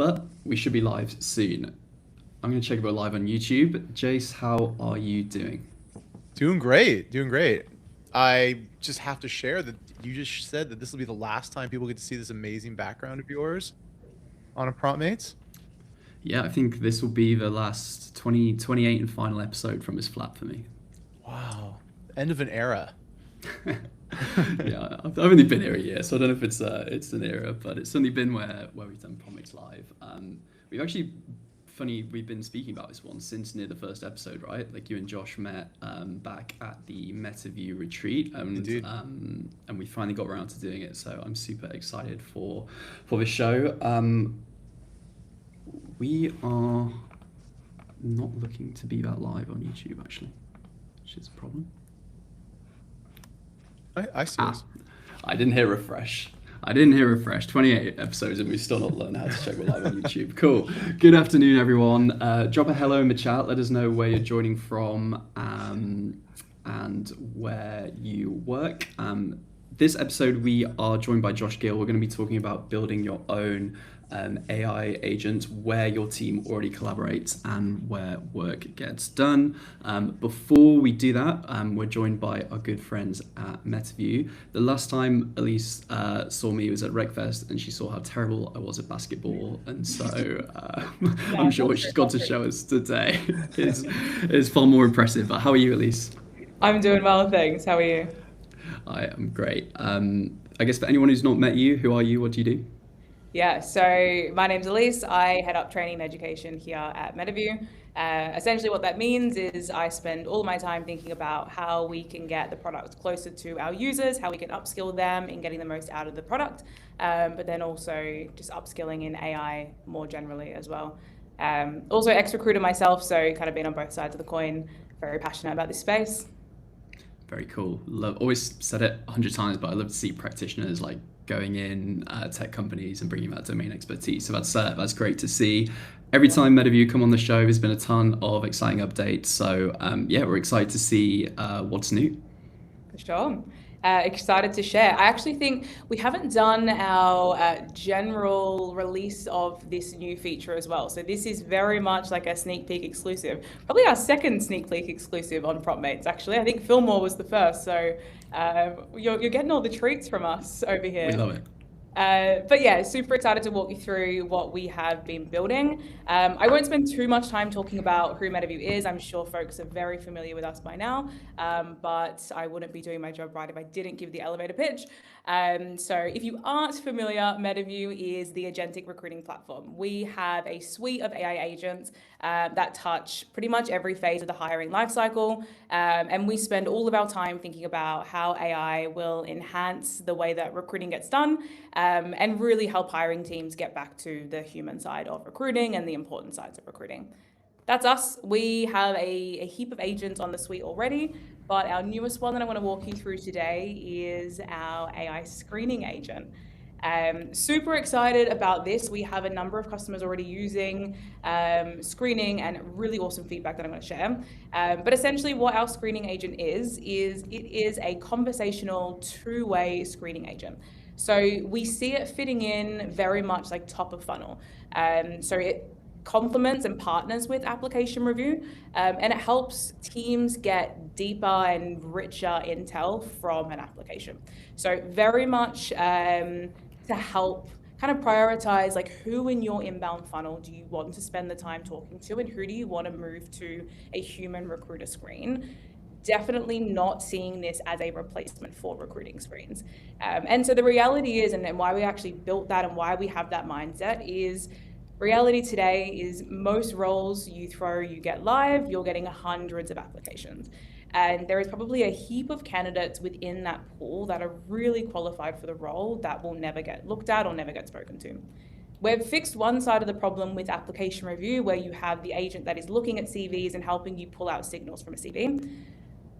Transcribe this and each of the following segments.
but we should be live soon. I'm going to check if we're live on YouTube. Jace, how are you doing? Doing great, doing great. I just have to share that you just said that this will be the last time people get to see this amazing background of yours on a PromptMates. Yeah, I think this will be the last 28 and final episode from this flat for me. Wow, end of an era. Yeah, I've only been here a year, so I don't know if it's an era, but it's certainly been where we've done PromptMates live. We've actually, we've been speaking about this one since near the first episode, right? Like you and Josh met back at the Metaview retreat, Indeed. And we finally got around to doing it. So I'm super excited for the show. We are not looking to be that live on YouTube actually, which is a problem. I see this. I didn't hear refresh. 28 episodes and we've still not learned how to check we're live on YouTube. Cool. Good afternoon, everyone. Drop a hello in the chat. Let us know where you're joining from and where you work. This episode, we are joined by Josh Gill. We're going to be talking about building your own AI agent, where your team already collaborates and where work gets done. Before we do that, we're joined by our good friends at Metaview. The last time Elise saw me was at RecFest and she saw how terrible I was at basketball. And so I'm sure what she's got to show us today is far more impressive. But how are you, Elise? I'm doing well, thanks. How are you? I am great. I guess for anyone who's not met you, who are you? What do you do? Yeah, so my name's Elise. I head up training and education here at Metaview. Essentially what that means is I spend all of my time thinking about how we can get the product closer to our users, how we can upskill them in getting the most out of the product, but then also just upskilling in AI more generally as well. Also ex-recruiter myself, so kind of been on both sides of the coin, very passionate about this space. Very cool. Always said it 100 times, but I love to see practitioners like going in tech companies and bringing that domain expertise. So that's great to see. Every time Metaview come on the show, there's been a ton of exciting updates. So yeah, we're excited to see what's new. For sure. Excited to share. I actually think we haven't done our general release of this new feature as well. So this is very much like a sneak peek exclusive, probably our second sneak peek exclusive on PromptMates, actually. I think Fillmore was the first. So you're getting all the treats from us over here. We love it. But yeah, super excited to walk you through what we have been building. I won't spend too much time talking about who Metaview is. I'm sure folks are very familiar with us by now, but I wouldn't be doing my job right if I didn't give the elevator pitch. So if you aren't familiar, Metaview is the agentic recruiting platform. We have a suite of AI agents that touch pretty much every phase of the hiring lifecycle, and we spend all of our time thinking about how AI will enhance the way that recruiting gets done, and really help hiring teams get back to the human side of recruiting and the important sides of recruiting. That's us. We have a heap of agents on the suite already, but our newest one that I want to walk you through today is our AI screening agent. Super excited about this. We have a number of customers already using screening and really awesome feedback that I'm going to share. But essentially what our screening agent is it is a conversational two-way screening agent. So we see it fitting in very much like top of funnel. So it complements and partners with application review, and it helps teams get deeper and richer intel from an application. So very much to help kind of prioritize like who in your inbound funnel do you want to spend the time talking to and who do you want to move to a human recruiter screen. Definitely not seeing this as a replacement for recruiting screens. And so the reality is, and why we actually built that and why we have that mindset is, reality today is most roles you get live, you're getting hundreds of applications. And there is probably a heap of candidates within that pool that are really qualified for the role that will never get looked at or never get spoken to. We've fixed one side of the problem with application review, where you have the agent that is looking at CVs and helping you pull out signals from a CV.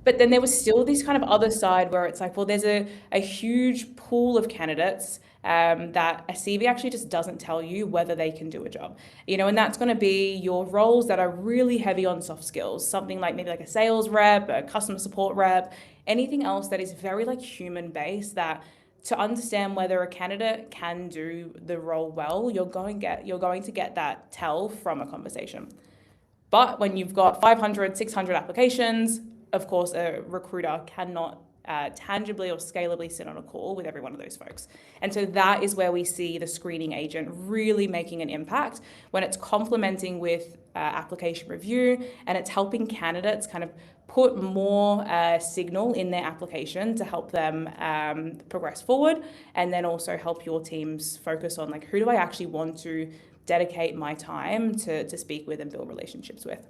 But then there was still this kind of other side where it's like, well, there's a huge pool of candidates that a CV actually just doesn't tell you whether they can do a job. And that's going to be your roles that are really heavy on soft skills, something like maybe like a sales rep, a customer support rep, anything else that is very like human based that to understand whether a candidate can do the role well, you're going to get that tell from a conversation. But when you've got 500, 600 applications, of course, a recruiter cannot tangibly or scalably sit on a call with every one of those folks. And so that is where we see the screening agent really making an impact when it's complementing with application review, and it's helping candidates kind of put more signal in their application to help them progress forward, and then also help your teams focus on like, who do I actually want to dedicate my time to speak with and build relationships with.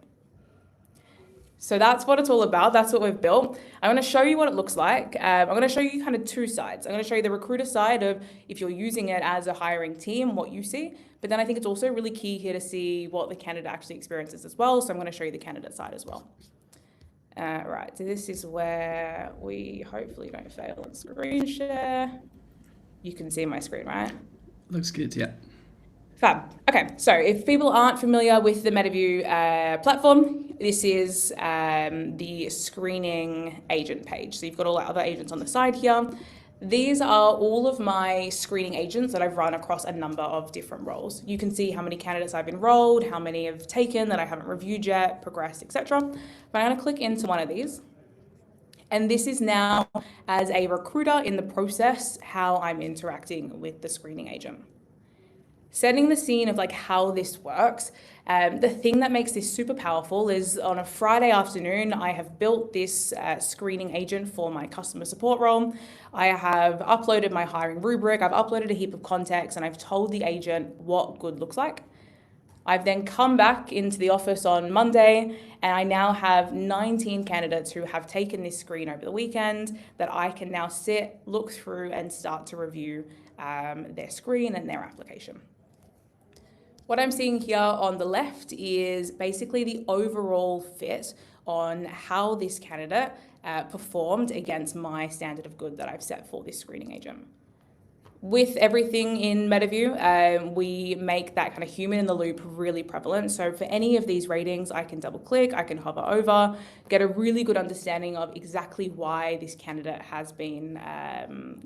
So that's what it's all about. That's what we've built. I'm going to show you what it looks like. I'm going to show you kind of two sides. I'm going to show you the recruiter side of if you're using it as a hiring team, what you see. But then I think it's also really key here to see what the candidate actually experiences as well. So I'm going to show you the candidate side as well. Right, so this is where we hopefully don't fail on screen share. You can see my screen, right? Looks good, yeah. Fab. Okay, so if people aren't familiar with the Metaview platform, this is the screening agent page. So you've got all the other agents on the side here. These are all of my screening agents that I've run across a number of different roles. You can see how many candidates I've enrolled, how many have taken that I haven't reviewed yet, progressed, etc. But I'm going to click into one of these. And this is now, as a recruiter in the process, how I'm interacting with the screening agent. Setting the scene of like how this works, the thing that makes this super powerful is on a Friday afternoon, I have built this screening agent for my customer support role. I have uploaded my hiring rubric, I've uploaded a heap of context, and I've told the agent what good looks like. I've then come back into the office on Monday, and I now have 19 candidates who have taken this screen over the weekend that I can now sit, look through, and start to review their screen and their application. What I'm seeing here on the left is basically the overall fit on how this candidate performed against my standard of good that I've set for this screening agent. With everything in Metaview, we make that kind of human in the loop really prevalent. So for any of these ratings, I can double click, I can hover over, get a really good understanding of exactly why this candidate has been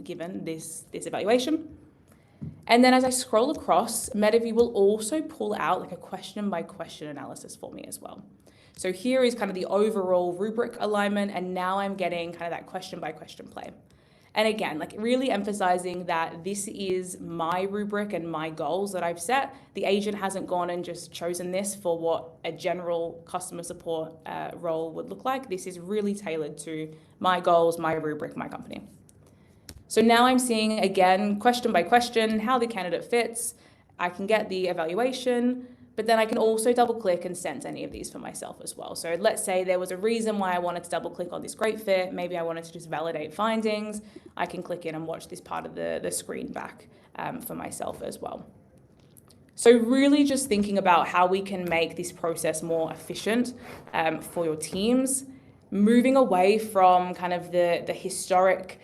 given this evaluation. And then as I scroll across, Metaview will also pull out like a question by question analysis for me as well. So here is kind of the overall rubric alignment, and now I'm getting kind of that question by question play. And again, like really emphasizing that this is my rubric and my goals that I've set. The agent hasn't gone and just chosen this for what a general customer support role would look like. This is really tailored to my goals, my rubric, my company. So now I'm seeing, again, question by question, how the candidate fits. I can get the evaluation, but then I can also double click and sense any of these for myself as well. So let's say there was a reason why I wanted to double click on this great fit. Maybe I wanted to just validate findings. I can click in and watch this part of the screen back for myself as well. So really just thinking about how we can make this process more efficient for your teams, moving away from kind of the historic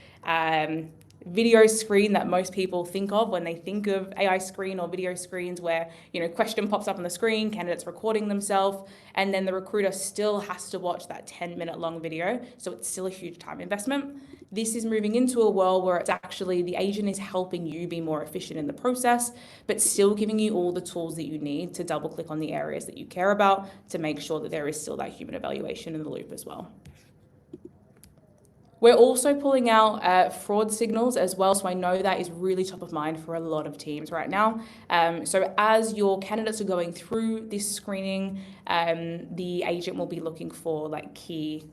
video screen that most people think of when they think of AI screen or video screens where, question pops up on the screen, candidates recording themselves, and then the recruiter still has to watch that 10-minute long video. So it's still a huge time investment. This is moving into a world where it's actually the agent is helping you be more efficient in the process, but still giving you all the tools that you need to double click on the areas that you care about to make sure that there is still that human evaluation in the loop as well. We're also pulling out fraud signals as well, so I know that is really top of mind for a lot of teams right now. So as your candidates are going through this screening, the agent will be looking for like key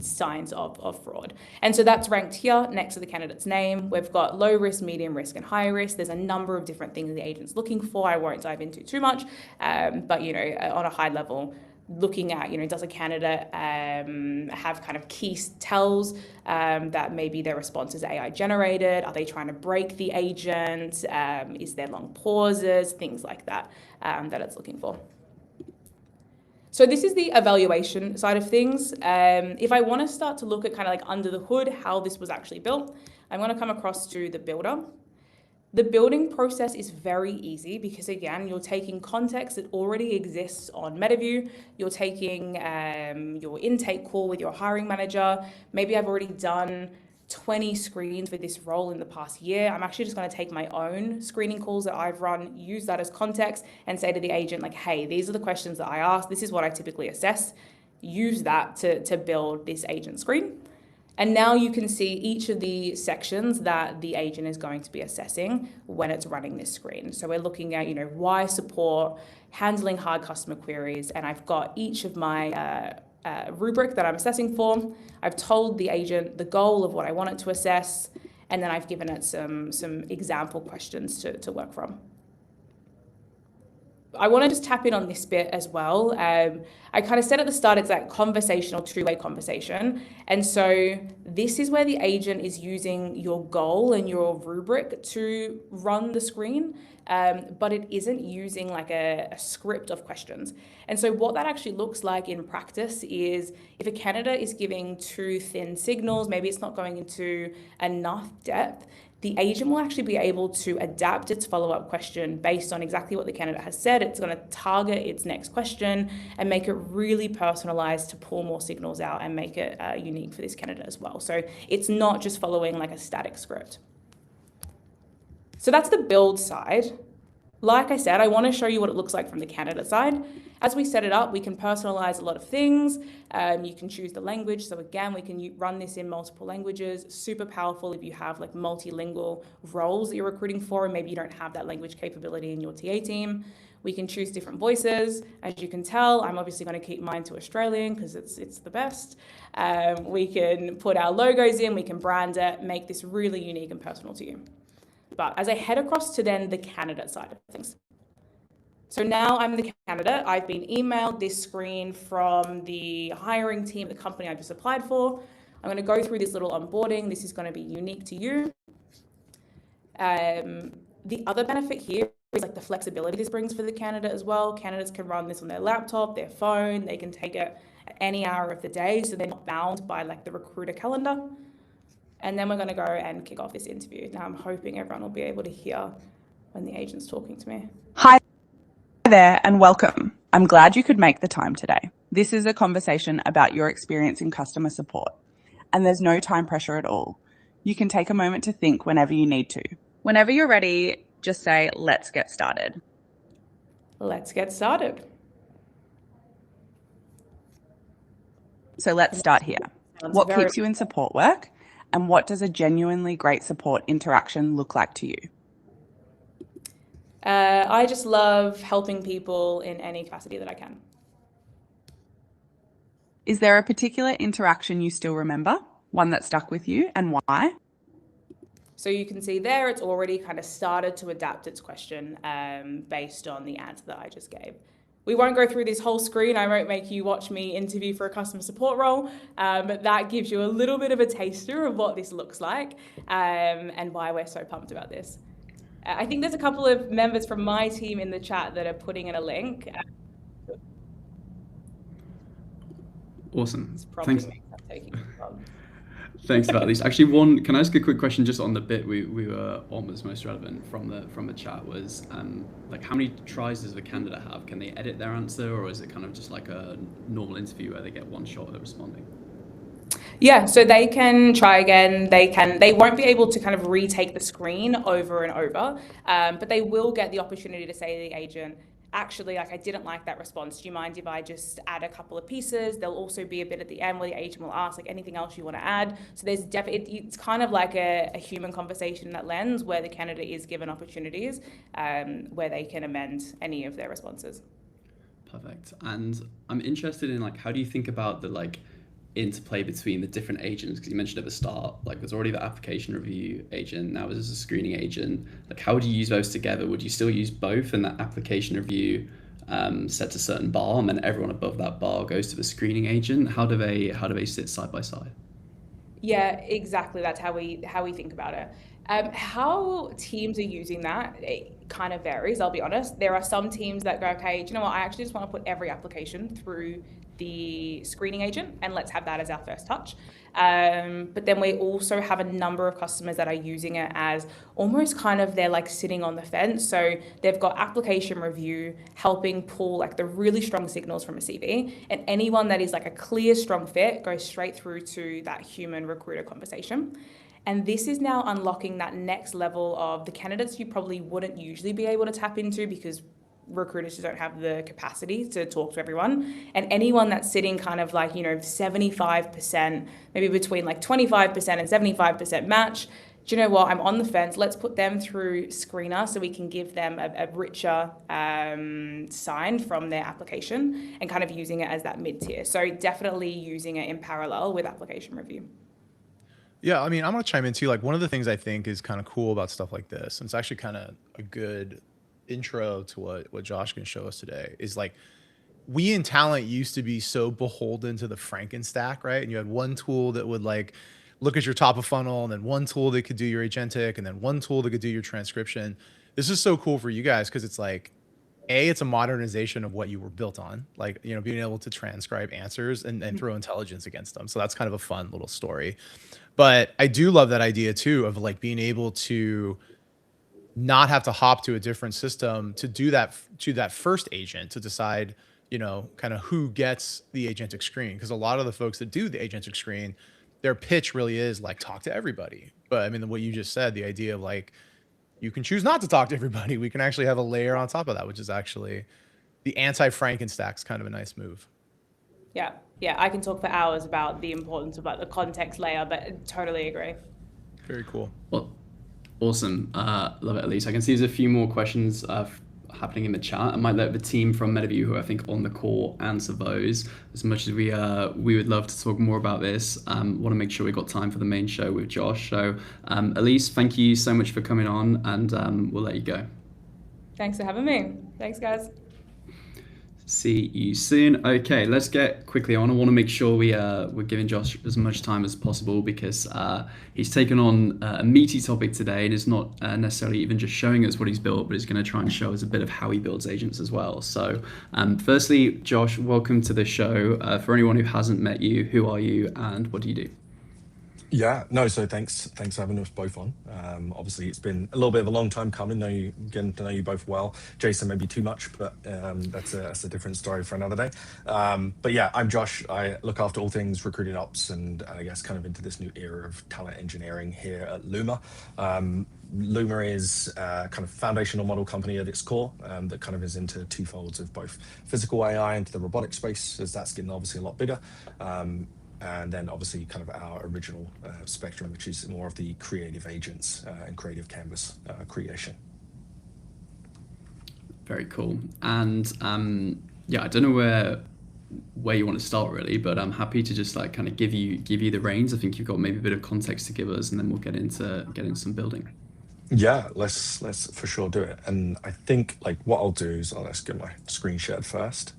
signs of fraud. And so that's ranked here next to the candidate's name. We've got low risk, medium risk, and high risk. There's a number of different things the agent's looking for. I won't dive into too much, but on a high level, looking at, does a candidate have kind of key tells that maybe their response is AI generated? Are they trying to break the agent? Is there long pauses? Things like that that it's looking for. So this is the evaluation side of things. If I want to start to look at kind of like under the hood, how this was actually built, I'm going to come across to the builder. The building process is very easy because, again, you're taking context that already exists on Metaview. You're taking your intake call with your hiring manager. Maybe I've already done 20 screens for this role in the past year. I'm actually just going to take my own screening calls that I've run, use that as context, and say to the agent, like, hey, these are the questions that I ask. This is what I typically assess. Use that to build this agent screen. And now you can see each of the sections that the agent is going to be assessing when it's running this screen. So we're looking at, why support, handling hard customer queries, and I've got each of my rubric that I'm assessing for. I've told the agent the goal of what I want it to assess, and then I've given it some example questions to work from. I want to just tap in on this bit as well. I kind of said at the start, it's that conversational, two-way conversation. And so this is where the agent is using your goal and your rubric to run the screen, but it isn't using like a script of questions. And so what that actually looks like in practice is if a candidate is giving too thin signals, maybe it's not going into enough depth, the agent will actually be able to adapt its follow-up question based on exactly what the candidate has said. It's going to target its next question and make it really personalized to pull more signals out and make it unique for this candidate as well. So it's not just following like a static script. So that's the build side. Like I said, I want to show you what it looks like from the candidate side. As we set it up, we can personalize a lot of things. You can choose the language. So again, we can run this in multiple languages. Super powerful if you have like multilingual roles that you're recruiting for, and maybe you don't have that language capability in your TA team. We can choose different voices. As you can tell, I'm obviously going to keep mine to Australian because it's the best. We can put our logos in, we can brand it, make this really unique and personal to you. But as I head across to then the candidate side of things. So now I'm the candidate. I've been emailed this screen from the hiring team at the company I just applied for. I'm going to go through this little onboarding. This is going to be unique to you. The other benefit here is like the flexibility this brings for the candidate as well. Candidates can run this on their laptop, their phone. They can take it at any hour of the day, so they're not bound by like the recruiter calendar. And then we're going to go and kick off this interview. Now I'm hoping everyone will be able to hear when the agent's talking to me. Hi there and welcome. I'm glad you could make the time today. This is a conversation about your experience in customer support, and there's no time pressure at all. You can take a moment to think whenever you need to. Whenever you're ready, just say, let's get started. Let's get started. So let's start here. What keeps you in support work? And what does a genuinely great support interaction look like to you? I just love helping people in any capacity that I can. Is there a particular interaction you still remember? One that stuck with you, and why? So you can see there, it's already kind of started to adapt its question based on the answer that I just gave. We won't go through this whole screen. I won't make you watch me interview for a customer support role, but that gives you a little bit of a taster of what this looks like and why we're so pumped about this. I think there's a couple of members from my team in the chat that are putting in a link. Awesome. Thanks. Thanks about these. Actually, can I ask a quick question just on the bit we were on was most relevant from the chat was like how many tries does the candidate have? Can they edit their answer, or is it kind of just like a normal interview where they get one shot at responding? Yeah, so they can try again. They won't be able to kind of retake the screen over and over, but they will get the opportunity to say to the agent, actually, like I didn't like that response. Do you mind if I just add a couple of pieces? There'll also be a bit at the end where the agent will ask like anything else you want to add. So there's it's kind of like a human conversation in that lens where the candidate is given opportunities where they can amend any of their responses. Perfect. And I'm interested in like how do you think about the like interplay between the different agents, because you mentioned at the start like there's already the application review agent, now there's a screening agent. Like how would you use those together? Would you still use both, and that application review sets a certain bar and then everyone above that bar goes to the screening agent? How do they sit side by side? Yeah, exactly. That's how we think about it. How teams are using that, it kind of varies, I'll be honest. There are some teams that go, okay, do you know what, I actually just want to put every application through the screening agent and let's have that as our first touch. But then we also have a number of customers that are using it as almost kind of they're like sitting on the fence. So they've got application review helping pull like the really strong signals from a CV, and anyone that is like a clear, strong fit goes straight through to that human recruiter conversation. And this is now unlocking that next level of the candidates you probably wouldn't usually be able to tap into because recruiters just don't have the capacity to talk to everyone. And anyone that's sitting kind of like, 75%, maybe between like 25% and 75% match, do you know what? I'm on the fence. Let's put them through Screener so we can give them a richer sign from their application and kind of using it as that mid-tier. So definitely using it in parallel with application review. Yeah, I mean, I'm going to chime in too. Like, one of the things I think is kind of cool about stuff like this, and it's actually kind of a good intro to what Josh can show us today, is like, we in talent used to be so beholden to the Frankenstack, right? And you had one tool that would like look at your top of funnel, and then one tool that could do your agentic, and then one tool that could do your transcription. This is so cool for you guys because it's like, it's a modernization of what you were built on, like, being able to transcribe answers and throw intelligence against them. So that's kind of a fun little story. But I do love that idea too of like being able to not have to hop to a different system to do that to that first agent to decide, kind of who gets the agentic screen. Because a lot of the folks that do the agentic screen, their pitch really is like talk to everybody. But I mean, what you just said, the idea of like, you can choose not to talk to everybody. We can actually have a layer on top of that, which is actually the anti-Frankenstack's kind of a nice move. Yeah, I can talk for hours about the importance of like the context layer, but I totally agree. Very cool. Well, awesome. Love it, Elise. I can see there's a few more questions happening in the chat. I might let the team from Metaview, who I think on the call, answer those. As much as we would love to talk more about this, want to make sure we got time for the main show with Josh. So Elise, thank you so much for coming on, and we'll let you go. Thanks for having me. Thanks, guys. See you soon. Okay, let's get quickly on. I want to make sure we're giving Josh as much time as possible because he's taken on a meaty topic today and is not necessarily even just showing us what he's built, but he's going to try and show us a bit of how he builds agents as well. So firstly, Josh, welcome to the show. For anyone who hasn't met you, who are you and what do you do? Yeah, no, so thanks for having us both on. Obviously, it's been a little bit of a long time coming, getting to know you both well. Jason, maybe too much, but that's a different story for another day. But yeah, I'm Josh. I look after all things recruiting ops and I guess kind of into this new era of talent engineering here at Luma. Luma is a kind of foundational model company at its core that kind of is into two folds of both physical AI into the robotic space, as that's getting obviously a lot bigger. And then obviously kind of our original spectrum, which is more of the creative agents and creative canvas creation. Very cool. And yeah, I don't know where you want to start really, but I'm happy to just like kind of give you the reins. I think you've got maybe a bit of context to give us, and then we'll get into some building. Yeah, let's for sure do it. And I think like what I'll do is let's get my screen shared first.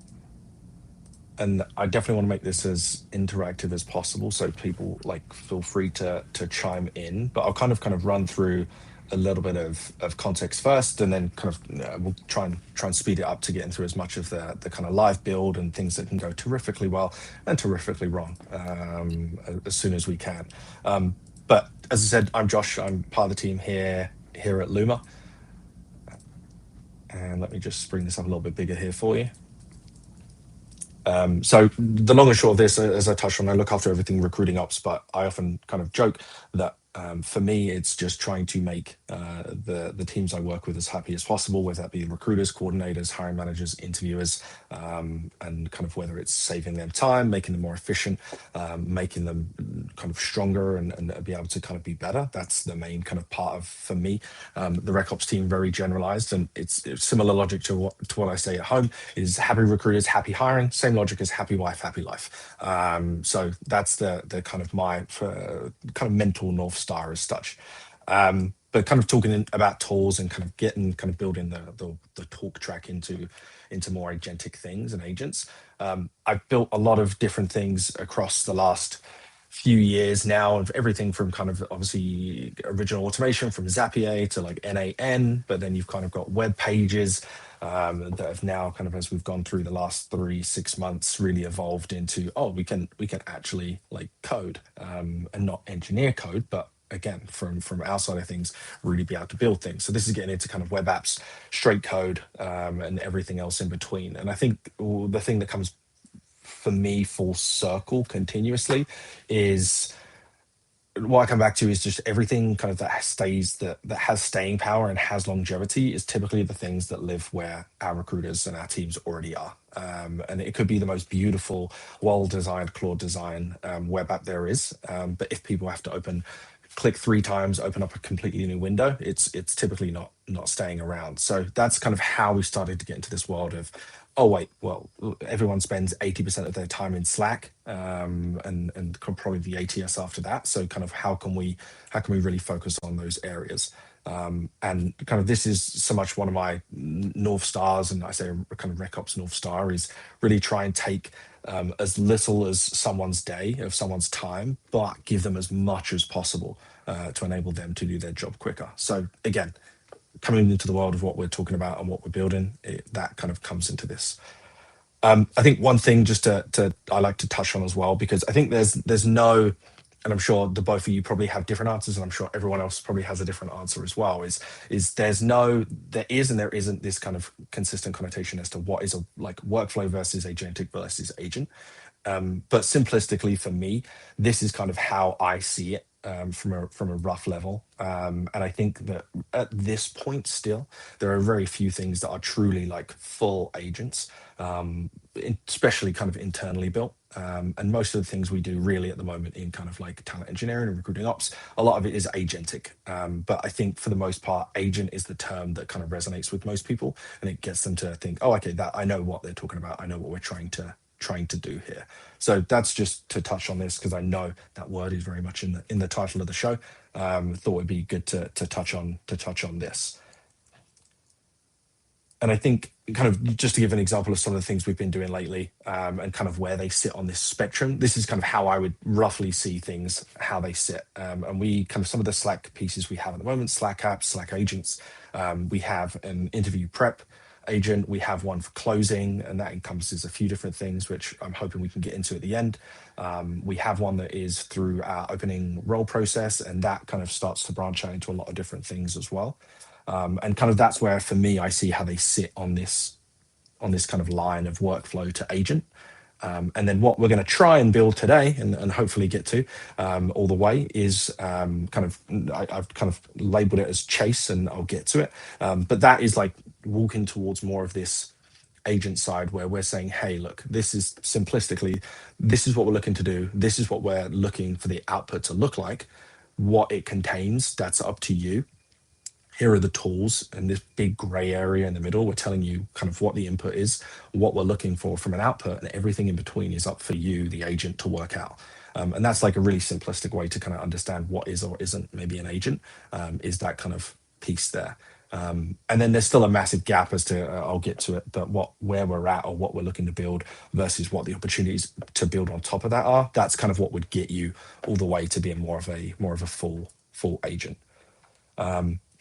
And I definitely want to make this as interactive as possible, so people like feel free to chime in. But I'll kind of run through a little bit of context first, and then kind of we'll try and speed it up to get into as much of the kind of live build and things that can go terrifically well and terrifically wrong as soon as we can. But as I said, I'm Josh. I'm part of the team here at Luma. And let me just bring this up a little bit bigger here for you. So the long and short of this, as I touched on, I look after everything recruiting ops, but I often kind of joke that for me, it's just trying to make the teams I work with as happy as possible, whether that be recruiters, coordinators, hiring managers, interviewers, and kind of whether it's saving them time, making them more efficient, making them kind of stronger and be able to kind of be better. That's the main kind of part of, for me, the Rec Ops team, very generalized, and it's similar logic to what I say at home is happy recruiters, happy hiring, same logic as happy wife, happy life. So that's the kind of my kind of mental North Star as such. But kind of talking about tools and kind of building the talk track into more agentic things and agents. I've built a lot of different things across the last few years now, of everything from kind of obviously original automation from Zapier to like NAN, but then you've kind of got web pages that have now kind of, as we've gone through the last 3-6 months, really evolved into, we can actually like code and not engineer code, but again, from our side of things, really be able to build things. So this is getting into kind of web apps, straight code, and everything else in between. And I think the thing that comes for me full circle continuously is what I come back to is just everything kind of that has staying power and has longevity is typically the things that live where our recruiters and our teams already are. And it could be the most beautiful, well-designed Claude design web app there is. But if people have to click 3 times, open up a completely new window, it's typically not staying around. So that's kind of how we started to get into this world of, oh wait, well, everyone spends 80% of their time in Slack, and probably the ATS after that. So kind of how can we really focus on those areas? And kind of this is so much one of my North Stars, and I say kind of RecOps North Star is really try and take as little as someone's day, of someone's time, but give them as much as possible to enable them to do their job quicker. So again, coming into the world of what we're talking about and what we're building, that kind of comes into this. I think one thing just to I like to touch on as well, because I think there's no, and I'm sure the both of you probably have different answers, and I'm sure everyone else probably has a different answer as well, is there is and there isn't this kind of consistent connotation as to what is a like workflow versus agentic versus agent. But simplistically for me, this is kind of how I see it from a rough level. And I think that at this point still, there are very few things that are truly like full agents, especially kind of internally built. And most of the things we do really at the moment in kind of like talent engineering and recruiting ops, a lot of it is agentic. But I think for the most part, agent is the term that kind of resonates with most people, and it gets them to think, oh, okay, that I know what they're talking about. I know what we're trying to do here. So that's just to touch on this, because I know that word is very much in the title of the show. Thought it'd be good to touch on this. And I think kind of just to give an example of some of the things we've been doing lately, and kind of where they sit on this spectrum, this is kind of how I would roughly see things, how they sit. And we kind of, some of the Slack pieces we have at the moment, Slack apps, Slack agents, we have an interview prep agent, we have one for closing, and that encompasses a few different things, which I'm hoping we can get into at the end. We have one that is through our opening role process, and that kind of starts to branch out into a lot of different things as well. And kind of that's where, for me, I see how they sit on this kind of line of workflow to agent. And then what we're going to try and build today, and hopefully get to all the way, is I've kind of labeled it as chase, and I'll get to it. But that is like walking towards more of this agent side, where we're saying, hey, look, this is simplistically, this is what we're looking to do. This is what we're looking for the output to look like. What it contains, that's up to you. Here are the tools, and this big gray area in the middle, we're telling you kind of what the input is, what we're looking for from an output, and everything in between is up for you, the agent, to work out. And that's like a really simplistic way to kind of understand what is or isn't maybe an agent, is that kind of piece there. And then there's still a massive gap as to, I'll get to it, but where we're at or what we're looking to build versus what the opportunities to build on top of that are. That's kind of what would get you all the way to being more of a full agent.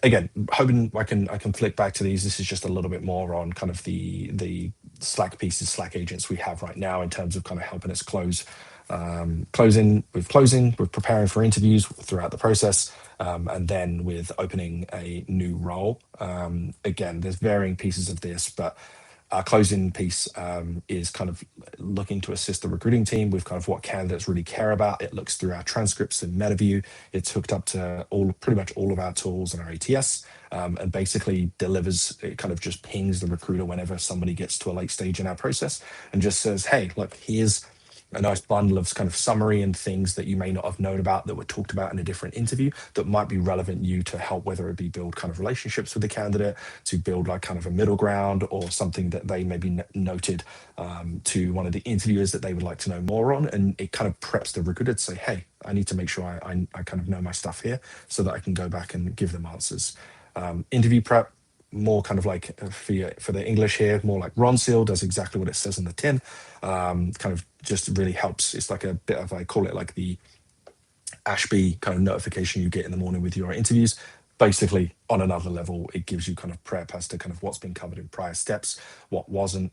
Again, hoping I can flick back to these. This is just a little bit more on kind of the Slack pieces, Slack agents we have right now in terms of kind of helping us closing, with preparing for interviews throughout the process, and then with opening a new role. Again, there's varying pieces of this, but our closing piece is kind of looking to assist the recruiting team with kind of what candidates really care about. It looks through our transcripts in Metaview. It's hooked up to pretty much all of our tools and our ATS, and basically delivers, it kind of just pings the recruiter whenever somebody gets to a late stage in our process and just says, hey, look, here's a nice bundle of kind of summary and things that you may not have known about that were talked about in a different interview that might be relevant to you to help, whether it be build kind of relationships with the candidate, to build like kind of a middle ground, or something that they maybe noted to one of the interviewers that they would like to know more on. And it kind of preps the recruiter to say, hey, I need to make sure I kind of know my stuff here so that I can go back and give them answers. Interview prep, more kind of like for the English here, more like Ron Seal does exactly what it says in the tin. Kind of just really helps. It's like a bit of, I call it like the Ashby kind of notification you get in the morning with your interviews. Basically, on another level, it gives you kind of prep as to kind of what's been covered in prior steps, what wasn't,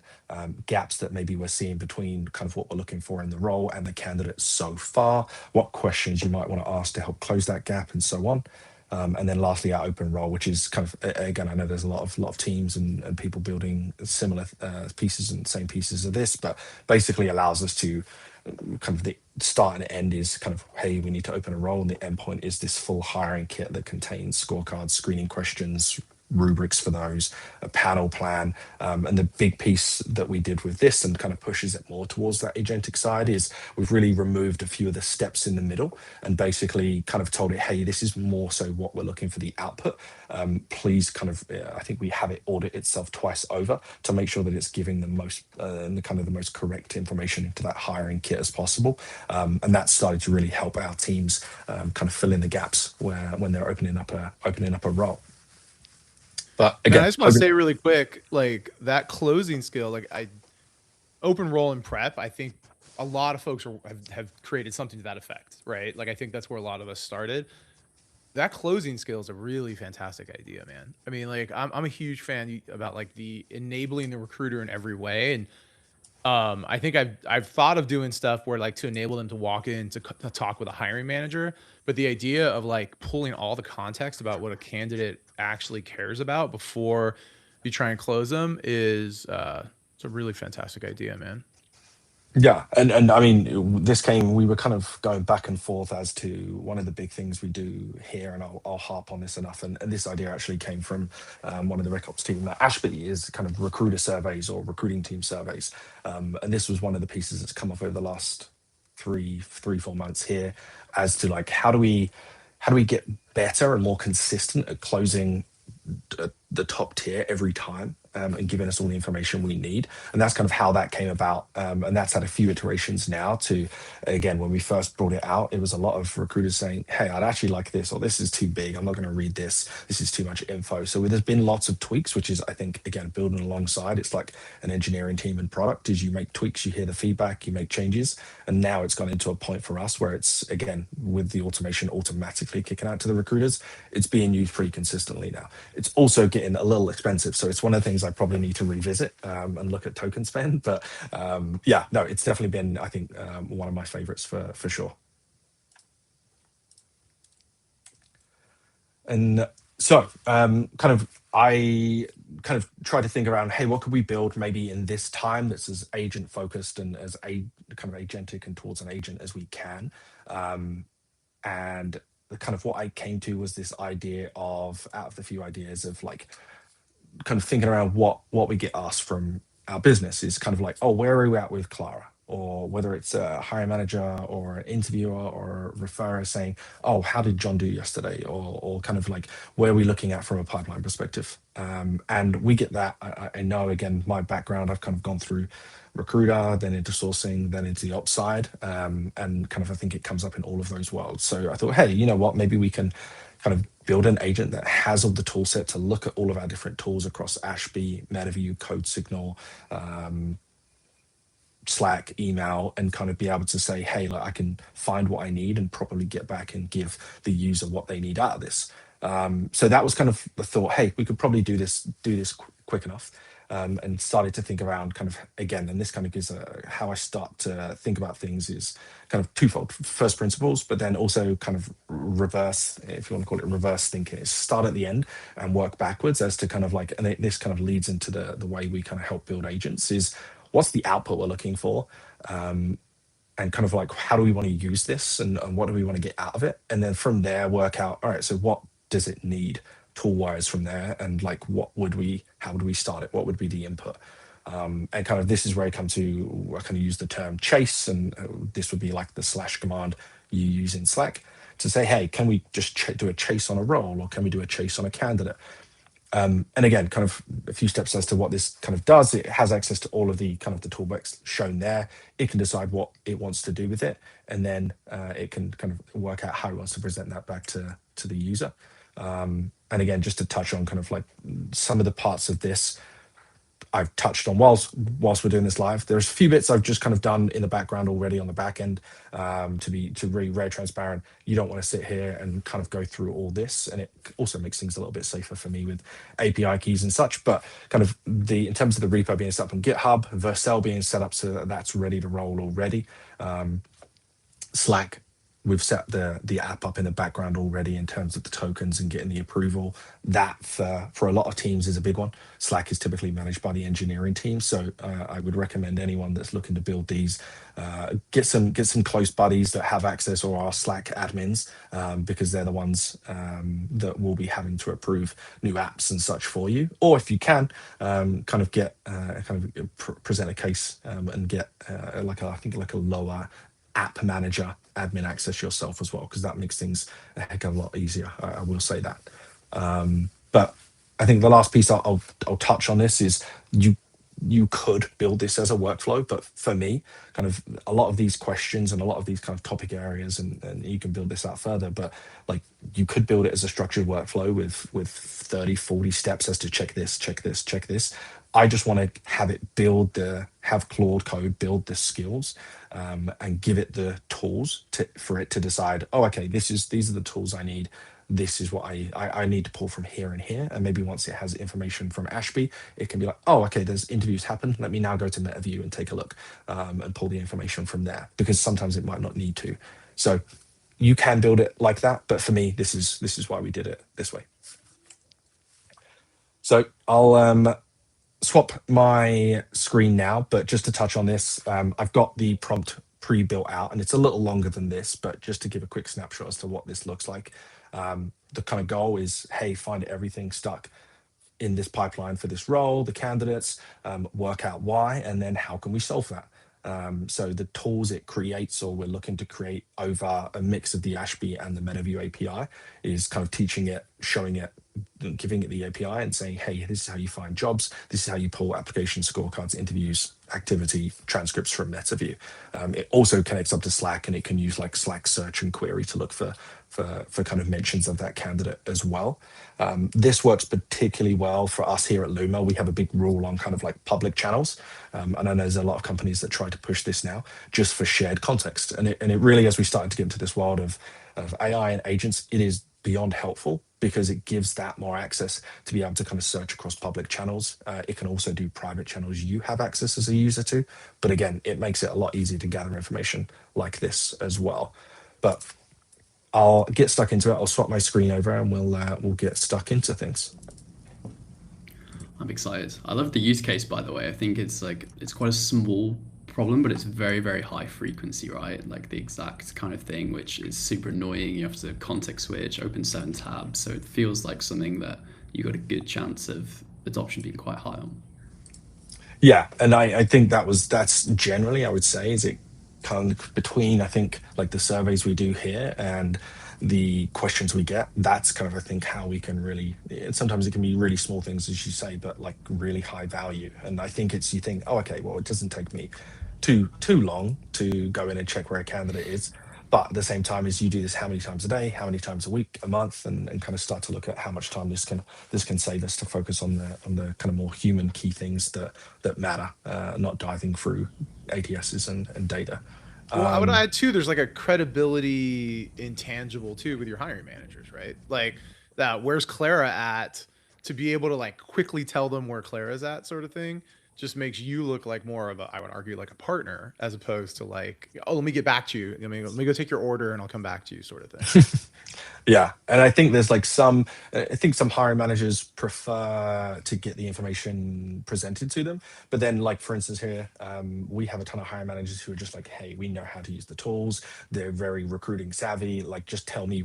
gaps that maybe we're seeing between kind of what we're looking for in the role and the candidate so far, what questions you might want to ask to help close that gap, and so on. And then lastly, our open role, which is kind of, again, I know there's a lot of teams and people building similar pieces and same pieces of this, but basically allows us to kind of the start and end is kind of, hey, we need to open a role, and the endpoint is this full hiring kit that contains scorecards, screening questions, rubrics for those, a panel plan. And the big piece that we did with this and kind of pushes it more towards that agentic side is we've really removed a few of the steps in the middle and basically kind of told it, hey, this is more so what we're looking for the output. Please kind of, I think we have it audit itself twice over to make sure that it's giving the most, the most correct information into that hiring kit as possible. And that started to really help our teams kind of fill in the gaps when they're opening up a role. But again, I just want to say really quick, like that closing skill, like open role and prep, I think a lot of folks have created something to that effect, right? Like I think that's where a lot of us started. That closing skill is a really fantastic idea, man. I mean, like I'm a huge fan about like the enabling the recruiter in every way. And I think I've thought of doing stuff where like to enable them to walk in to talk with a hiring manager, but the idea of like pulling all the context about what a candidate actually cares about before you try and close them is it's a really fantastic idea, man. Yeah, and I mean, we were kind of going back and forth as to one of the big things we do here, and I'll harp on this enough. And this idea actually came from one of the RecOps team at Ashby, is kind of recruiter surveys or recruiting team surveys. And this was one of the pieces that's come up over the last 4 months here, as to like how do we get better and more consistent at closing the top tier every time, and giving us all the information we need. And that's kind of how that came about. And that's had a few iterations now to, again, when we first brought it out, it was a lot of recruiters saying, hey, I'd actually like this, or this is too big, I'm not going to read this is too much info. So there's been lots of tweaks, which is, I think, again, building alongside. It's like an engineering team and product, is you make tweaks, you hear the feedback, you make changes. And now it's gone into a point for us where it's, again, with the automation automatically kicking out to the recruiters, it's being used pretty consistently now. It's also getting a little expensive. So it's one of the things I probably need to revisit and look at token spend. But yeah, no, it's definitely been, I think, one of my favorites for sure. And so I kind of try to think around, hey, what could we build maybe in this time that's as agent focused and as kind of agentic and towards an agent as we can. And kind of what I came to was this idea of, out of the few ideas of like, kind of thinking around what we get asked from our business is kind of like, oh, where are we at with Clara? Or whether it's a hiring manager or an interviewer or a referrer saying, oh, how did John do yesterday? Or kind of like, where are we looking at from a pipeline perspective? And we get that. I know, again, my background, I've kind of gone through recruiter, then into sourcing, then into the ops side. And kind of, I think it comes up in all of those worlds. So I thought, hey, you know what, maybe we can kind of build an agent that has all the tool set to look at all of our different tools across Ashby, Metaview, Code Signal, Slack, email, and kind of be able to say, hey, like I can find what I need and properly get back and give the user what they need out of this. So that was kind of the thought, hey, we could probably do this quick enough. And started to think around kind of, again, and this kind of gives how I start to think about things is kind of twofold: first principles, but then also kind of reverse, if you want to call it reverse thinking, is start at the end and work backwards as to kind of like, and this kind of leads into the way we kind of help build agents, is what's the output we're looking for? And kind of like, how do we want to use this and what do we want to get out of it? And then from there, work out, all right, so what does it need tool wise from there? And like, how would we start it? What would be the input? And kind of this is where I come to, I kind of use the term chase, and this would be like the / command you use in Slack to say, hey, can we just do a chase on a role, or can we do a chase on a candidate? And again, kind of a few steps as to what this kind of does. It has access to all of the kind of the toolbox shown there. It can decide what it wants to do with it, and then it can kind of work out how it wants to present that back to the user. And again, just to touch on kind of like some of the parts of this I've touched on whilst we're doing this live. There's a few bits I've just kind of done in the background already on the back end, to be very transparent. You don't want to sit here and kind of go through all this, and it also makes things a little bit safer for me with API keys and such. But kind of in terms of the repo being set up on GitHub, Vercel being set up so that that's ready to roll already. Slack we've set the app up in the background already in terms of the tokens and getting the approval. That for a lot of teams is a big one. Slack is typically managed by the engineering team, so I would recommend anyone that's looking to build these get some close buddies that have access or are Slack admins, because they're the ones that will be having to approve new apps and such for you. Or if you can, kind of get present a case and get I think like a lower app manager admin access yourself as well, because that makes things a heck of a lot easier. I will say that. But I think the last piece I'll touch on this is you could build this as a workflow, but for me, kind of a lot of these questions and a lot of these kind of topic areas, and you can build this out further, but like you could build it as a structured workflow with 30, 40 steps as to check this, check this, check this. I just want to have it have Claude Code build the skills, and give it the tools for it to decide, oh, okay, these are the tools I need. This is what I need to pull from here and here. And maybe once it has information from Ashby, it can be like, oh, okay, there's interviews happen. Let me now go to Metaview and take a look, and pull the information from there, because sometimes it might not need to. So you can build it like that. But for me, this is why we did it this way. So I'll swap my screen now, but just to touch on this, I've got the prompt pre-built out, and it's a little longer than this, but just to give a quick snapshot as to what this looks like. The kind of goal is, hey, find everything stuck in this pipeline for this role, the candidates, work out why, and then how can we solve that? So the tools it creates, or we're looking to create over a mix of the Ashby and the Metaview API, is kind of teaching it, showing it, giving it the API and saying, hey, this is how you find jobs. This is how you pull application scorecards, interviews, activity, transcripts from Metaview. It also connects up to Slack, and it can use like Slack search and query to look for kind of mentions of that candidate as well. This works particularly well for us here at Luma. We have a big rule on kind of like public channels. And I know there's a lot of companies that try to push this now just for shared context. And it really, as we started to get into this world of AI and agents, it is beyond helpful, because it gives that more access to be able to kind of search across public channels. It can also do private channels you have access as a user to. But again, it makes it a lot easier to gather information like this as well. But I'll get stuck into it. I'll swap my screen over, and we'll get stuck into things. I'm excited. I love the use case, by the way. I think it's quite a small problem, but it's very, very high frequency, right? Like the exact kind of thing, which is super annoying. You have to context switch, open 7 tabs. So it feels like something that you got a good chance of adoption being quite high on. Yeah, and I think that's generally, I would say, is it kind of between, I think, like the surveys we do here and the questions we get, that's kind of, I think, how we can really, sometimes it can be really small things, as you say, but like really high value. And I think you think, oh, okay, well, it doesn't take me too long to go in and check where a candidate is. But at the same time, is you do this how many times a day, how many times a week, a month, and kind of start to look at how much time this can save us to focus on the kind of more human key things that matter, not diving through ATSs and data. Well, I would add too, there's like a credibility intangible too with your hiring managers, right? Like that, where's Clara at, to be able to like quickly tell them where Clara's at, sort of thing, just makes you look like more of a, I would argue, like a partner, as opposed to like, oh, let me get back to you. I mean, let me go take your order and I'll come back to you, sort of thing. Yeah, and I think there's like some hiring managers prefer to get the information presented to them. But then, like for instance here, we have a ton of hiring managers who are just like, hey, we know how to use the tools. They're very recruiting savvy. Like, just tell me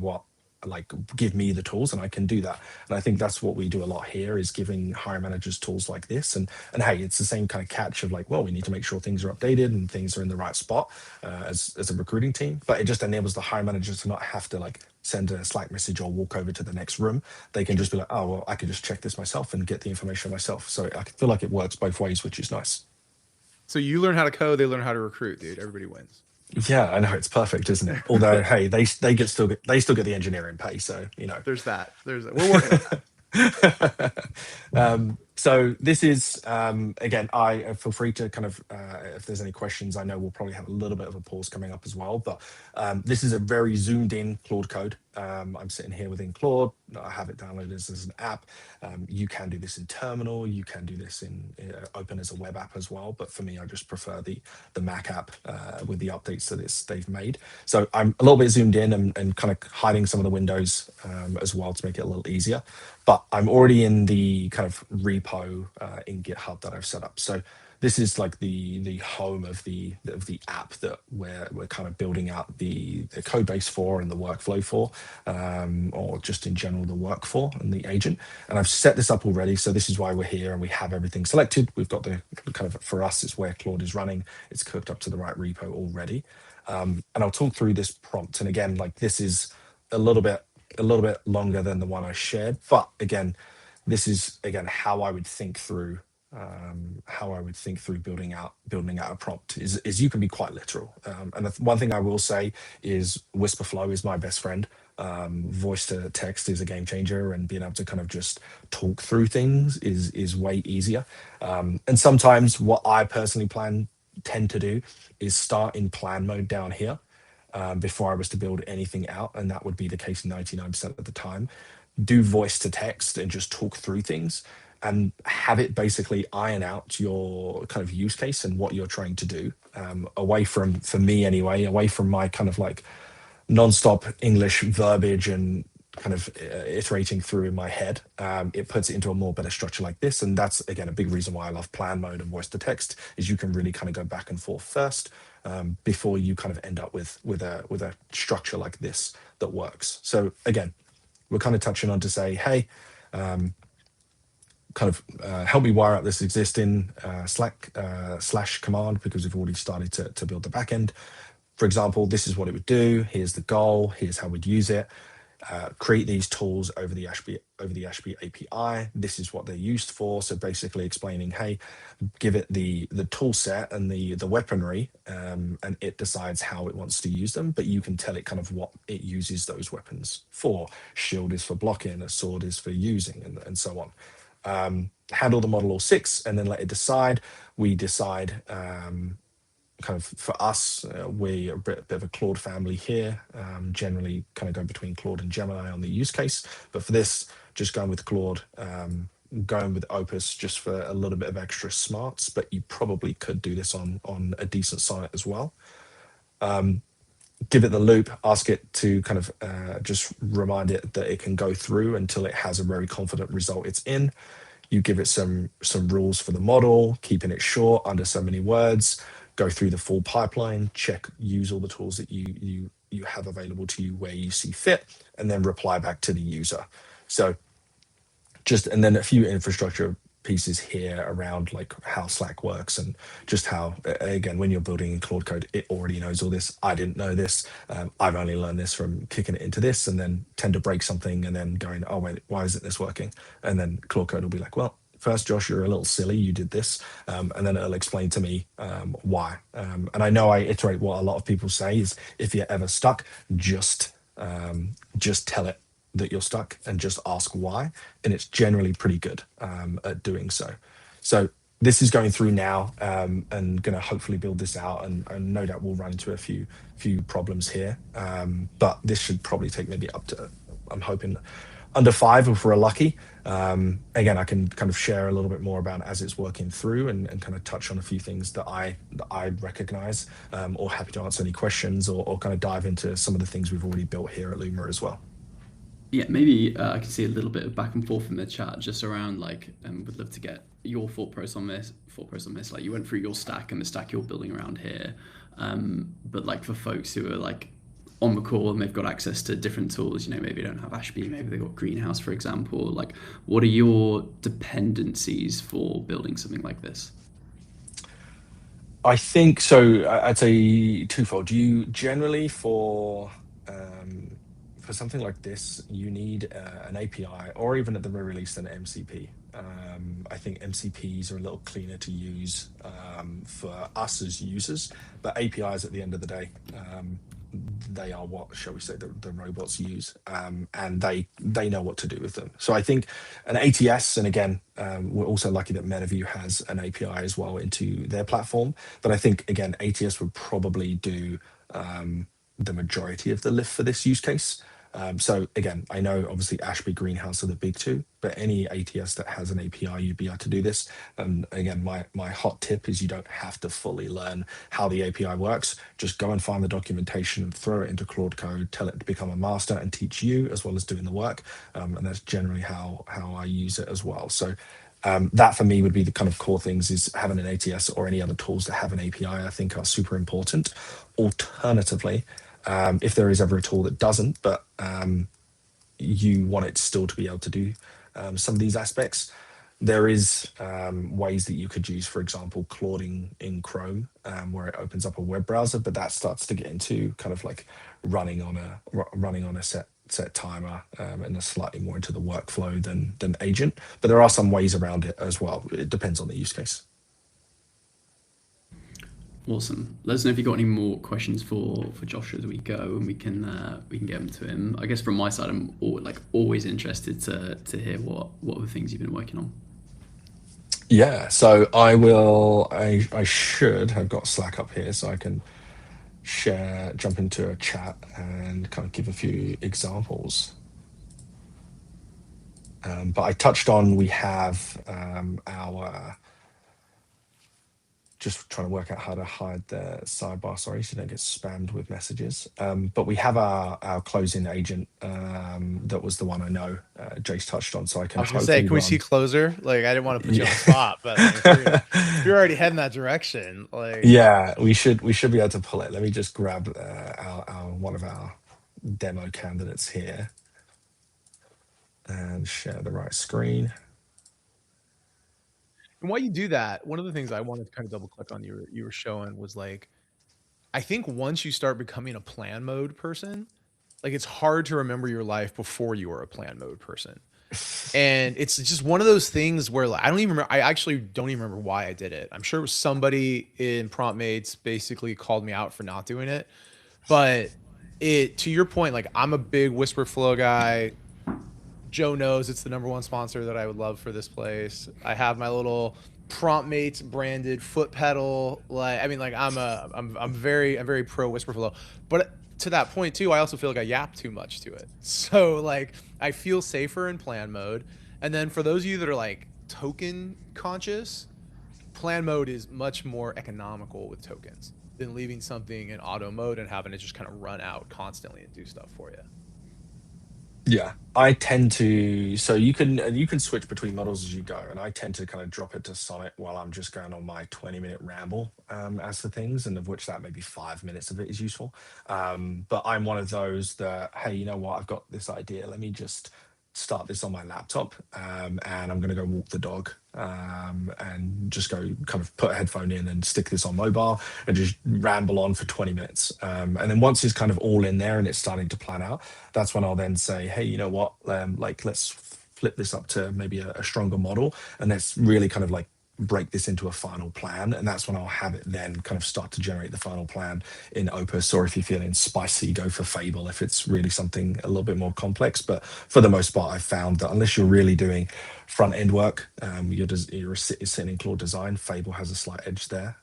give me the tools and I can do that. And I think that's what we do a lot here, is giving hiring managers tools like this. And hey, it's the same kind of catch of like, well, we need to make sure things are updated and things are in the right spot as a recruiting team. But it just enables the hiring managers to not have to like send a Slack message or walk over to the next room. They can just be like, oh, well, I can just check this myself and get the information myself. So I feel like it works both ways, which is nice. So you learn how to code, they learn how to recruit, dude. Everybody wins. Yeah, I know, it's perfect, isn't it? Although, hey, they still get the engineering pay, so you know. There's that. We're working on that. So this is again, I feel free to kind of if there's any questions. I know we'll probably have a little bit of a pause coming up as well, but this is a very zoomed in Claude Code. I'm sitting here within Claude. I have it downloaded as an app. You can do this in terminal. You can do this in open as a web app as well. But for me, I just prefer the Mac app with the updates that they've made. So I'm a little bit zoomed in and kind of hiding some of the windows as well to make it a little easier. But I'm already in the kind of repo in GitHub that I've set up. So this is like the home of the app that we're kind of building out the code base for and the workflow for, or just in general the work for and the agent. And I've set this up already, so this is why we're here and we have everything selected. We've got the kind of, for us, it's where Claude is running. It's cooked up to the right repo already. And I'll talk through this prompt. And again, like this is a little bit longer than the one I shared, but again, this is how I would think through building out a prompt is you can be quite literal. And the one thing I will say is whisper flow is my best friend. Voice to text is a game changer, and being able to kind of just talk through things is way easier. And sometimes what I personally tend to do is start in plan mode down here before I was to build anything out, and that would be the case 99% of the time. Do voice to text and just talk through things and have it basically iron out your kind of use case and what you're trying to do, away from, for me anyway, away from my kind of like nonstop English verbiage and kind of iterating through in my head. It puts it into a more better structure like this. And that's, again, a big reason why I love plan mode and voice to text, is you can really kind of go back and forth first before you kind of end up with a structure like this that works. So again, we're kind of touching on to say, hey, kind of help me wire up this existing Slack / command, because we've already started to build the backend. For example, this is what it would do. Here's the goal. Here's how we'd use it. Create these tools over the Ashby API. This is what they're used for. So basically explaining, hey, give it the tool set and the weaponry, and it decides how it wants to use them. But you can tell it kind of what it uses those weapons for. Shield is for blocking, a sword is for using, and so on. Handle the model all 6 and then let it decide. We decide kind of, for us, we're a bit of a Claude family here, generally kind of go between Claude and Gemini on the use case. But for this, just going with Claude, going with Opus just for a little bit of extra smarts, but you probably could do this on a decent site as well. Give it the loop, ask it to kind of just remind it that it can go through until it has a very confident result it's in. You give it some rules for the model, keeping it short, under so many words, go through the full pipeline, check, use all the tools that you have available to you where you see fit, and then reply back to the user. So and then a few infrastructure pieces here around like how Slack works and just how, again, when you're building in Claude Code, it already knows all this. I didn't know this. I've only learned this from kicking it into this and then tend to break something and then going, oh wait, why isn't this working? And then Claude Code will be like, well, first, Josh, you're a little silly, you did this. And then it'll explain to me why. And I know I iterate what a lot of people say is, if you're ever stuck, just tell it that you're stuck and just ask why, and it's generally pretty good at doing so. So this is going through now, and going to hopefully build this out, and no doubt we'll run into a few problems here, but this should probably take maybe up to, I'm hoping, under 5 if we're lucky. Again, I can kind of share a little bit more about it as it's working through, and kind of touch on a few things that I recognize, or happy to answer any questions, or kind of dive into some of the things we've already built here at Luma as well. Yeah, maybe I can see a little bit of back and forth in the chat just around like, would love to get your thought process on this. Like, you went through your stack and the stack you're building around here, but like for folks who are like on the call and they've got access to different tools, maybe they don't have Ashby, maybe they've got Greenhouse, for example. Like, what are your dependencies for building something like this? I think so. I'd say twofold. You generally for something like this, you need an API, or even at the very least an MCP. I think MCPs are a little cleaner to use for us as users, but APIs at the end of the day, they are what, shall we say, the robots use, and they know what to do with them. So I think an ATS, and again, we're also lucky that Metaview has an API as well into their platform, but I think, again, ATS would probably do the majority of the lift for this use case. So again, I know obviously Ashby, Greenhouse are the big two, but any ATS that has an API, you'd be able to do this. And again, my hot tip is you don't have to fully learn how the API works. Just go and find the documentation, throw it into Claude Code, tell it to become a master and teach you as well as doing the work. And that's generally how I use it as well. So that for me would be the kind of core things, is having an ATS or any other tools that have an API, I think are super important. Alternatively, if there is ever a tool that doesn't, but you want it still to be able to do some of these aspects, there is ways that you could use, for example, Claude in Chrome, where it opens up a web browser, but that starts to get into kind of like running on a set timer, and is slightly more into the workflow than agent. But there are some ways around it as well. It depends on the use case. Awesome. Let us know if you've got any more questions for Josh as we go, and we can get them to him. I guess from my side, I'm always interested to hear what other things you've been working on. Yeah, so I should have got Slack up here so I can jump into a chat and kind of give a few examples. But I touched on, we have our, just trying to work out how to hide the sidebar, sorry, so you don't get spammed with messages. But we have our closing agent, that was the one I know Jace touched on, so I can. I was gonna say, can we see closer? Like, I didn't want to put you on the spot, but if you're already heading that direction, like. Yeah, we should be able to pull it. Let me just grab one of our demo candidates here and share the right screen. And while you do that, one of the things I wanted to kind of double click on you were showing was like, I think once you start becoming a plan mode person, like it's hard to remember your life before you were a plan mode person. And it's just one of those things where like, I actually don't even remember why I did it. I'm sure it was somebody in PromptMates basically called me out for not doing it. But to your point, like I'm a big Whisper Flow guy. Joe knows it's the #1 sponsor that I would love for this place. I have my little PromptMates branded foot pedal. Like, I mean, like I'm very pro Whisper Flow. But to that point too, I also feel like I yap too much to it. So like I feel safer in plan mode. And then for those of you that are like token conscious, plan mode is much more economical with tokens than leaving something in auto mode and having it just kind of run out constantly and do stuff for you. Yeah, I tend to, so you can switch between models as you go, and I tend to kind of drop it to Sonnet while I'm just going on my 20-minute ramble as to things, and of which that maybe 5 minutes of it is useful. But I'm one of those that, hey, you know what, I've got this idea, let me just start this on my laptop, and I'm going to go walk the dog, and just go kind of put a headphone in and stick this on mobile and just ramble on for 20 minutes. And then once it's kind of all in there and it's starting to plan out, that's when I'll then say, hey, you know what, like let's flip this up to maybe a stronger model, and let's really kind of like break this into a final plan. And that's when I'll have it then kind of start to generate the final plan in Opus, or if you're feeling spicy, go for Fable if it's really something a little bit more complex. But for the most part, I've found that unless you're really doing front end work, you're sitting in Claude Design, Fable has a slight edge there.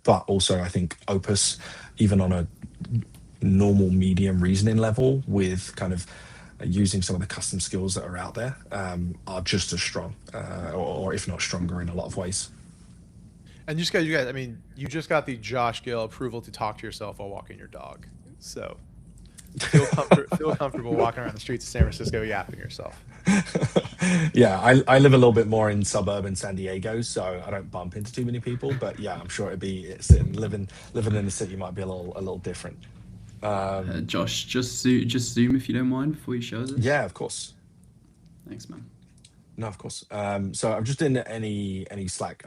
But also I think Opus, even on a normal medium reasoning level with kind of using some of the custom skills that are out there, are just as strong, or if not stronger in a lot of ways. And you guys, I mean, you just got the Josh Gill approval to talk to yourself while walking your dog. So feel comfortable walking around the streets of San Francisco yapping yourself. Yeah, I live a little bit more in suburban San Diego, so I don't bump into too many people. But yeah, I'm sure living in the city might be a little different. Josh, just zoom if you don't mind before you show us. Yeah, of course. Thanks, man. No, of course. So I'm just in any Slack.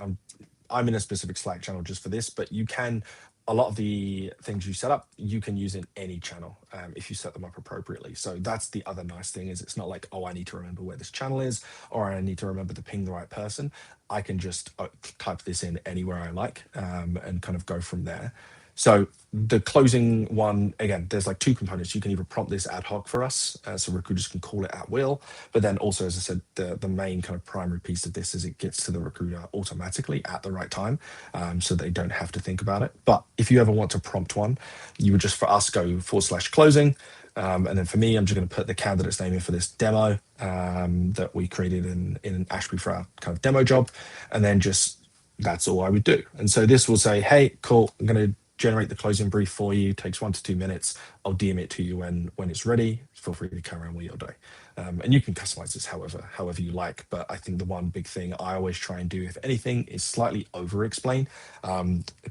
I'm in a specific Slack channel just for this, but you can, a lot of the things you set up, you can use in any channel if you set them up appropriately. So that's the other nice thing, is it's not like, oh, I need to remember where this channel is, or I need to remember to ping the right person. I can just type this in anywhere I like, and kind of go from there. So the closing one, again, there's like two components. You can either prompt this ad hoc for us, so recruiters can call it at will. But then also, as I said, the main kind of primary piece of this is it gets to the recruiter automatically at the right time, so they don't have to think about it. But if you ever want to prompt one, you would just, for us, go /closing. And then for me, I'm just going to put the candidate's name in for this demo that we created in Ashby for our kind of demo job. And then just, that's all I would do. And so this will say, hey, cool, I'm going to generate the closing brief for you. Takes 1 to 2 minutes. I'll DM it to you when it's ready. Feel free to carry on with your day. And you can customize this however you like. But I think the one big thing I always try and do, if anything, is slightly over explain,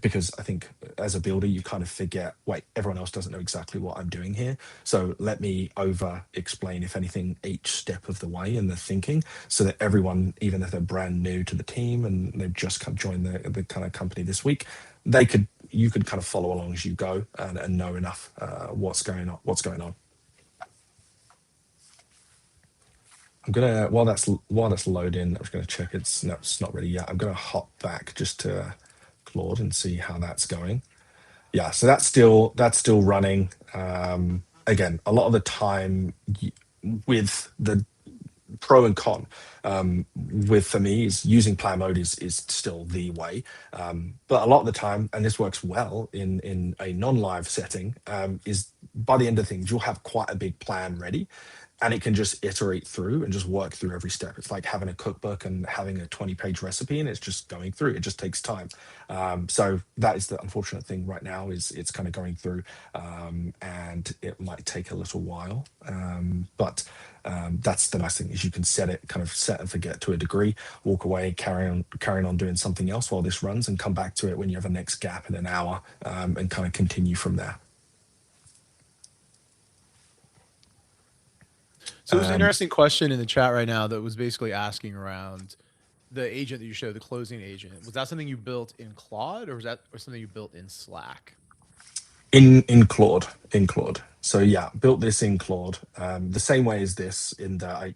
because I think as a builder, you kind of forget, wait, everyone else doesn't know exactly what I'm doing here. So let me over explain, if anything, each step of the way in the thinking, so that everyone, even if they're brand new to the team and they've just come join the kind of company this week, you could kind of follow along as you go and know enough what's going on. I'm gonna, while that's loading, I'm just gonna check it's not ready yet. I'm gonna hop back just to Claude and see how that's going. Yeah, so that's still running. Again, a lot of the time with the pro and con, for me, is using plan mode is still the way. But a lot of the time, and this works well in a non-live setting, is by the end of things, you'll have quite a big plan ready, and it can just iterate through and just work through every step. It's like having a cookbook and having a 20-page recipe, and it's just going through. It just takes time. So that is the unfortunate thing right now, is it's kind of going through, and it might take a little while. But that's the nice thing, is you can set and forget to a degree, walk away, carrying on doing something else while this runs, and come back to it when you have a next gap in an hour, and kind of continue from there. So there's an interesting question in the chat right now that was basically asking around the agent that you showed, the closing agent. Was that something you built in Claude, or was that something you built in Slack? In Claude. So yeah, built this in Claude, the same way as this, in that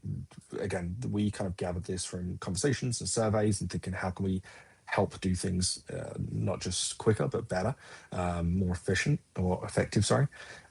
we kind of gathered this from conversations and surveys and thinking, how can we help do things not just quicker but better, more efficient or effective, sorry.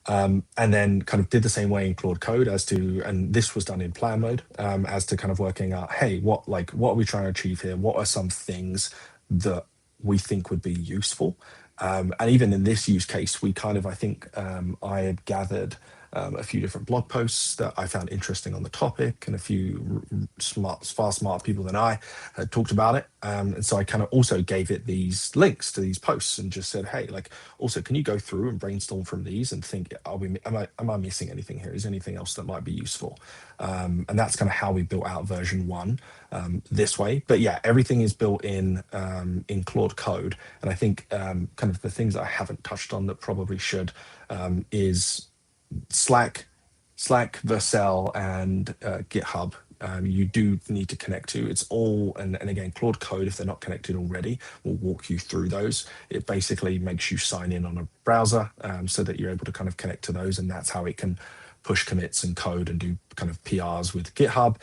And then kind of did the same way in Claude Code and this was done in plan mode, as to kind of working out, hey, what are we trying to achieve here? What are some things that we think would be useful? And even in this use case, we kind of, I think I had gathered a few different blog posts that I found interesting on the topic, and a few far smarter people than I had talked about it. And so I kind of also gave it these links to these posts and just said, hey, also, can you go through and brainstorm from these and think, am I missing anything here? Is anything else that might be useful? And that's kind of how we built out version 1 this way. But yeah, everything is built in Claude Code. And I think kind of the things that I haven't touched on that probably should is Slack, Vercel, and GitHub. You do need to connect to. It's all, and again, Claude Code, if they're not connected already, will walk you through those. It basically makes you sign in on a browser, so that you're able to kind of connect to those, and that's how it can push commits and code and do kind of PRs with GitHub.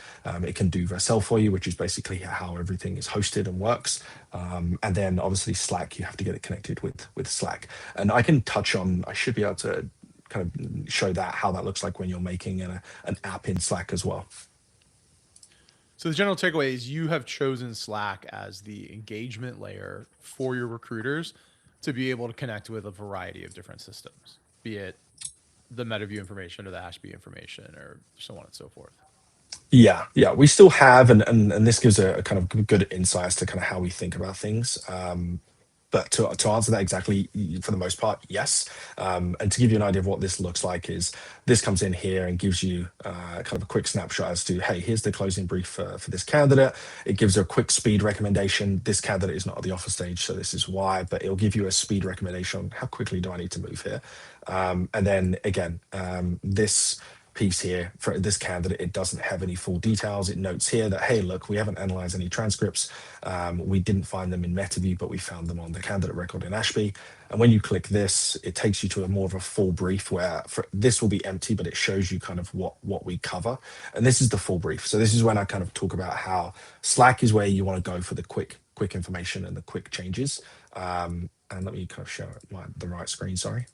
It can do Vercel for you, which is basically how everything is hosted and works. And then obviously Slack, you have to get it connected with Slack. And I can touch on, I should be able to kind of show that, how that looks like when you're making an app in Slack as well. So the general takeaway is you have chosen Slack as the engagement layer for your recruiters to be able to connect with a variety of different systems, be it the Metaview information or the Ashby information or so on and so forth. Yeah, we still have, and this gives a kind of good insight as to kind of how we think about things. But to answer that exactly, for the most part, yes. And to give you an idea of what this looks like, is this comes in here and gives you kind of a quick snapshot as to, hey, here's the closing brief for this candidate. It gives a quick speed recommendation. This candidate is not at the offer stage, so this is why, but it'll give you a speed recommendation on how quickly do I need to move here. And then again, this piece here for this candidate, it doesn't have any full details. It notes here that, hey, look, we haven't analyzed any transcripts. We didn't find them in Metaview, but we found them on the candidate record in Ashby. And when you click this, it takes you to a more of a full brief, where this will be empty, but it shows you kind of what we cover. And this is the full brief. So this is when I kind of talk about how Slack is where you want to go for the quick information and the quick changes. And let me kind of show the right screen, sorry.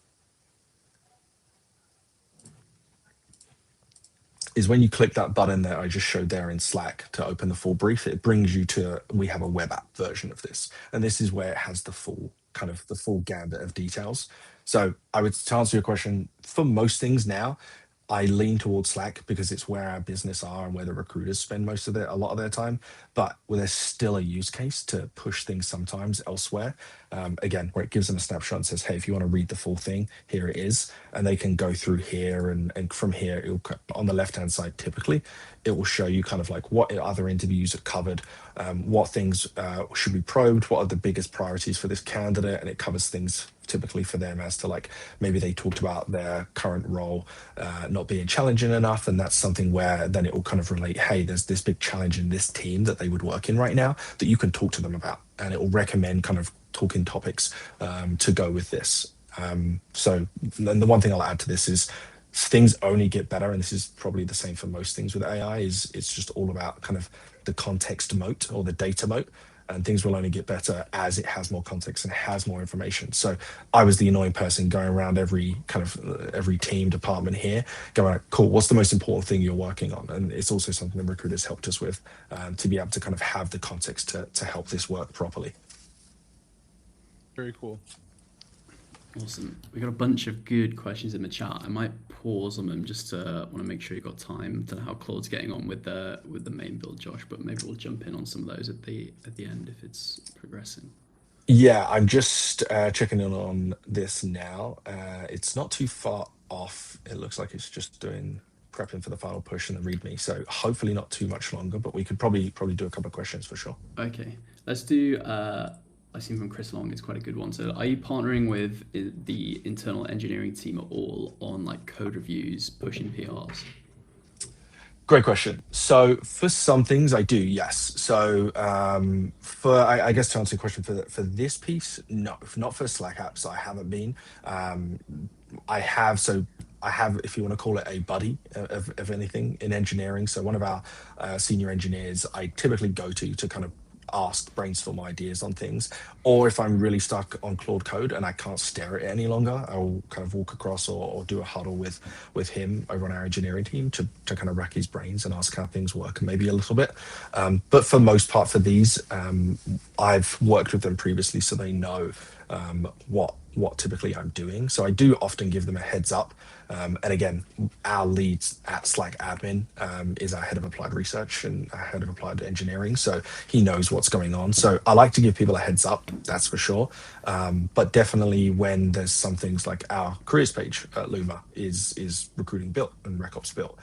Is when you click that button that I just showed there in Slack to open the full brief, it brings you to, we have a web app version of this. And this is where it has the full gambit of details. So I would, to answer your question, for most things now, I lean towards Slack because it's where our business are and where the recruiters spend a lot of their time. But there's still a use case to push things sometimes elsewhere. Again, where it gives them a snapshot and says, hey, if you want to read the full thing, here it is. And they can go through here, and from here, on the left-hand side, typically, it will show you kind of like what other interviews are covered, what things should be probed, what are the biggest priorities for this candidate, and it covers things typically for them as to like maybe they talked about their current role not being challenging enough, and that's something where then it will kind of relate, hey, there's this big challenge in this team that they would work in right now that you can talk to them about, and it will recommend kind of talking topics to go with this. So then the one thing I'll add to this is things only get better, and this is probably the same for most things with AI, is it's just all about kind of the context moat or the data moat, and things will only get better as it has more context and has more information. So I was the annoying person going around every team department here going, cool, what's the most important thing you're working on? And it's also something the recruiters helped us with, to be able to kind of have the context to help this work properly. Very cool. Awesome. We got a bunch of good questions in the chat. I might pause on them just to want to make sure you got time. Don't know how Claude's getting on with the main build, Josh, but maybe we'll jump in on some of those at the end if it's progressing. Yeah, I'm just checking in on this now. It's not too far off. It looks like it's just prepping for the final push and the README. So hopefully not too much longer, but we could probably do a couple of questions for sure. Okay, let's do. I see from Chris Long, it's quite a good one. So are you partnering with the internal engineering team at all on like code reviews, pushing PRs? Great question. So for some things I do, yes. So I guess to answer your question for this piece, no, not for Slack apps, I haven't been. I have, if you want to call it a buddy of anything in engineering. So one of our senior engineers I typically go to kind of brainstorm ideas on things, or if I'm really stuck on Claude Code and I can't stare at it any longer, I'll kind of walk across or do a huddle with him over on our engineering team to kind of rack his brains and ask how things work, and maybe a little bit. But for most part for these, I've worked with them previously, so they know what typically I'm doing. So I do often give them a heads up. And again, our leads at Slack admin is our head of applied research and our head of applied engineering. So he knows what's going on. So I like to give people a heads up, that's for sure. But definitely when there's some things like our careers page at Luma is recruiting built and RecOps built.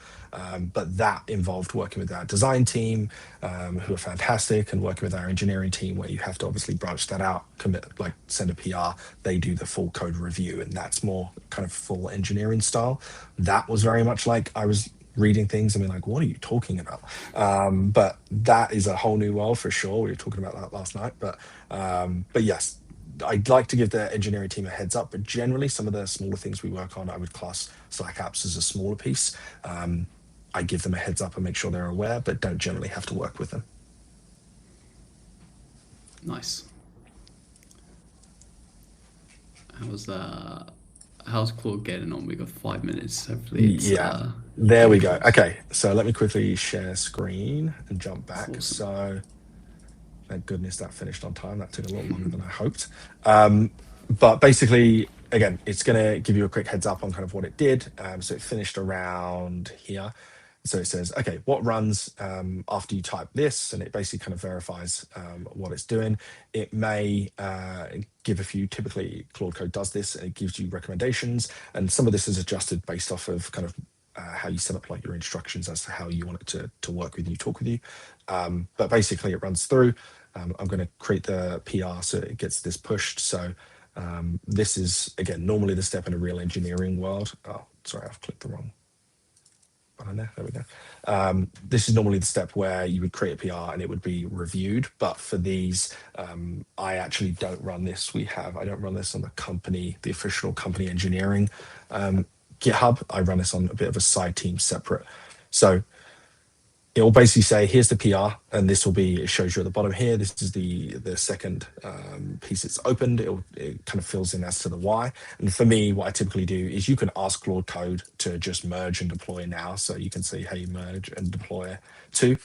But that involved working with our design team, who are fantastic, and working with our engineering team, where you have to obviously branch that out, send a PR, they do the full code review, and that's more kind of full engineering style. That was very much like I was reading things and being like, what are you talking about? But that is a whole new world for sure. We were talking about that last night, but yes, I'd like to give the engineering team a heads up, but generally some of the smaller things we work on, I would class Slack apps as a smaller piece. I give them a heads up and make sure they're aware, but don't generally have to work with them. Nice. How's Claude getting on? We got 5 minutes. Hopefully it's, there we go. Okay, so let me quickly share screen and jump back. Awesome. So thank goodness that finished on time. That took a little longer than I hoped. But basically, again, it's going to give you a quick heads up on kind of what it did. So it finished around here. So it says, okay, what runs after you type this? And it basically kind of verifies what it's doing. It may give a few, typically Claude Code does this, and it gives you recommendations. And some of this is adjusted based off of kind of how you set up like your instructions as to how you want it to work with you, talk with you. But basically it runs through. I'm going to create the PR so it gets this pushed. So this is, again, normally the step in a real engineering world. Oh, sorry, I've clicked the wrong button there. There we go. This is normally the step where you would create a PR and it would be reviewed. But for these, I actually don't run this. I don't run this on the official company engineering GitHub. I run this on a bit of a side team separate. So it will basically say, here's the PR, and this will be, it shows you at the bottom here, this is the second piece it's opened. It kind of fills in as to the why. And for me, what I typically do is you can ask Claude Code to just merge and deploy now. So you can see, hey, merge and deploy to,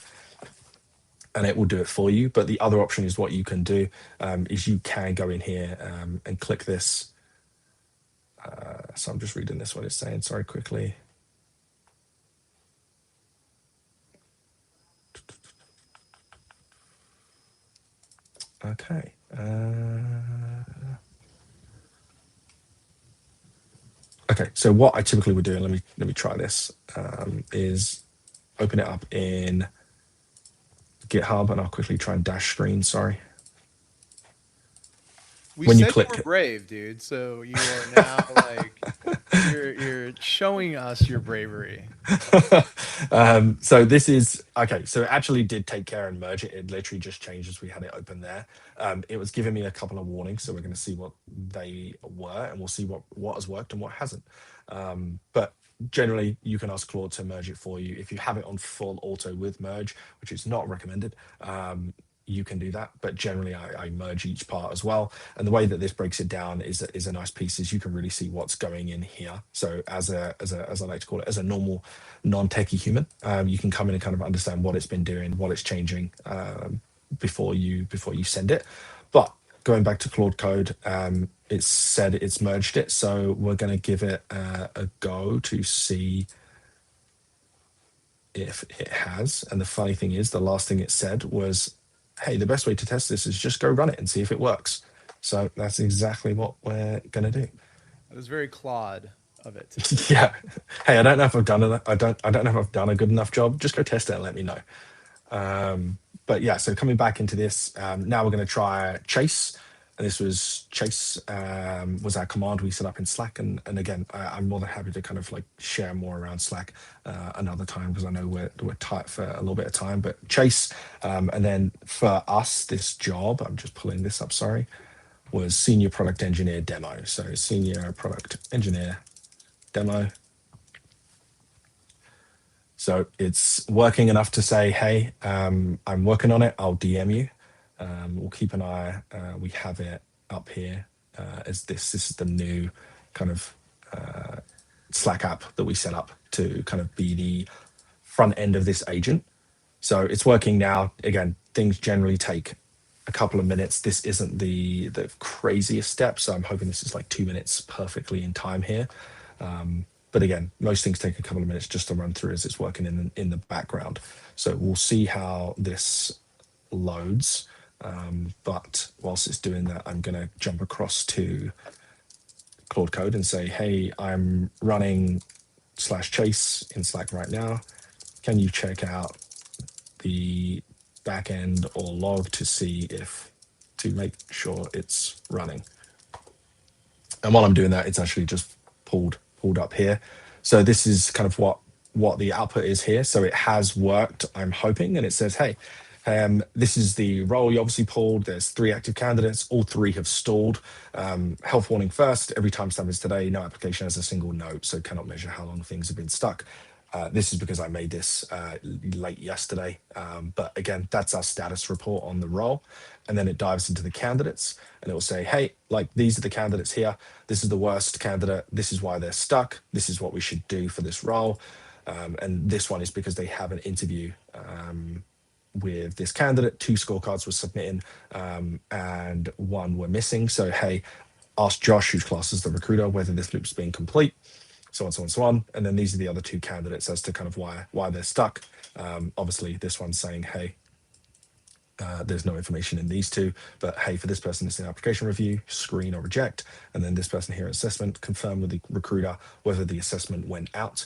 and it will do it for you. But the other option is what you can do is you can go in here and click this. So I'm just reading this, what it's saying, sorry, quickly. Okay. Okay, so what I typically would do, and let me try this, is open it up in GitHub, and I'll quickly try and dash screen. Sorry. We When you said you click, were brave, dude. So you are now like you're showing us your bravery. so this is okay. So it actually did take care and merge it. It literally just changed as we had it open there. It was giving me a couple of warnings, so we're going to see what they were, and we'll see what has worked and what hasn't. But generally, you can ask Claude to merge it for you. If you have it on full auto with merge, which is not recommended, you can do that. But generally, I merge each part as well. And the way that this breaks it down is a nice piece. Is you can really see what's going in here. So as I like to call it, as a normal non-techie human, you can come in and kind of understand what it's been doing, what it's changing before you send it. But going back to Claude Code, it's said it's merged it, so we're going to give it a go to see if it has. And the funny thing is, the last thing it said was, hey, the best way to test this is just go run it and see if it works. So that's exactly what we're going to do. That was very Claude of it. Yeah. Hey, I don't know if I've done it. I don't know if I've done a good enough job. Just go test it and let me know. But yeah, so coming back into this, now we're going to try chase. And this was chase was our command we set up in Slack. And again, I'm more than happy to kind of like share more around Slack another time, because I know we're tight for a little bit of time. But chase, and then for us, this job, I'm just pulling this up, sorry, was senior product engineer demo. So senior product engineer demo. So it's working enough to say, hey, I'm working on it. I'll DM you. We'll keep an eye. We have it up here as this. This is the new kind of Slack app that we set up to kind of be the front end of this agent. So it's working now. Again, things generally take a couple of minutes. This isn't the craziest step, so I'm hoping this is like 2 minutes perfectly in time here. But again, most things take a couple of minutes just to run through as it's working in the background. So we'll see how this loads. But whilst it's doing that, I'm going to jump across to Claude Code and say, hey, I'm running /chase in Slack right now. Can you check out the backend or log to make sure it's running? And while I'm doing that, it's actually just pulled up here. So this is kind of what the output is here. So it has worked, I'm hoping, and it says, hey, this is the role you obviously pulled. There's 3 active candidates. All 3 have stalled. Health warning first. Every timestamp is today. No application has a single note, so cannot measure how long things have been stuck. This is because I made this late yesterday. But again, that's our status report on the role. And then it dives into the candidates and it will say, hey, like these are the candidates here. This is the worst candidate. This is why they're stuck. This is what we should do for this role. And this one is because they have an interview with this candidate. 2 scorecards were submitted and 1 were missing. So, hey, ask Josh, whose class is the recruiter, whether this loop's been complete. So on, so on, so on. And then these are the other 2 candidates as to kind of why they're stuck. Obviously, this one's saying, hey, there's no information in these 2, but hey, for this person, it's an application review, screen or reject. And then this person here, assessment, confirm with the recruiter whether the assessment went out.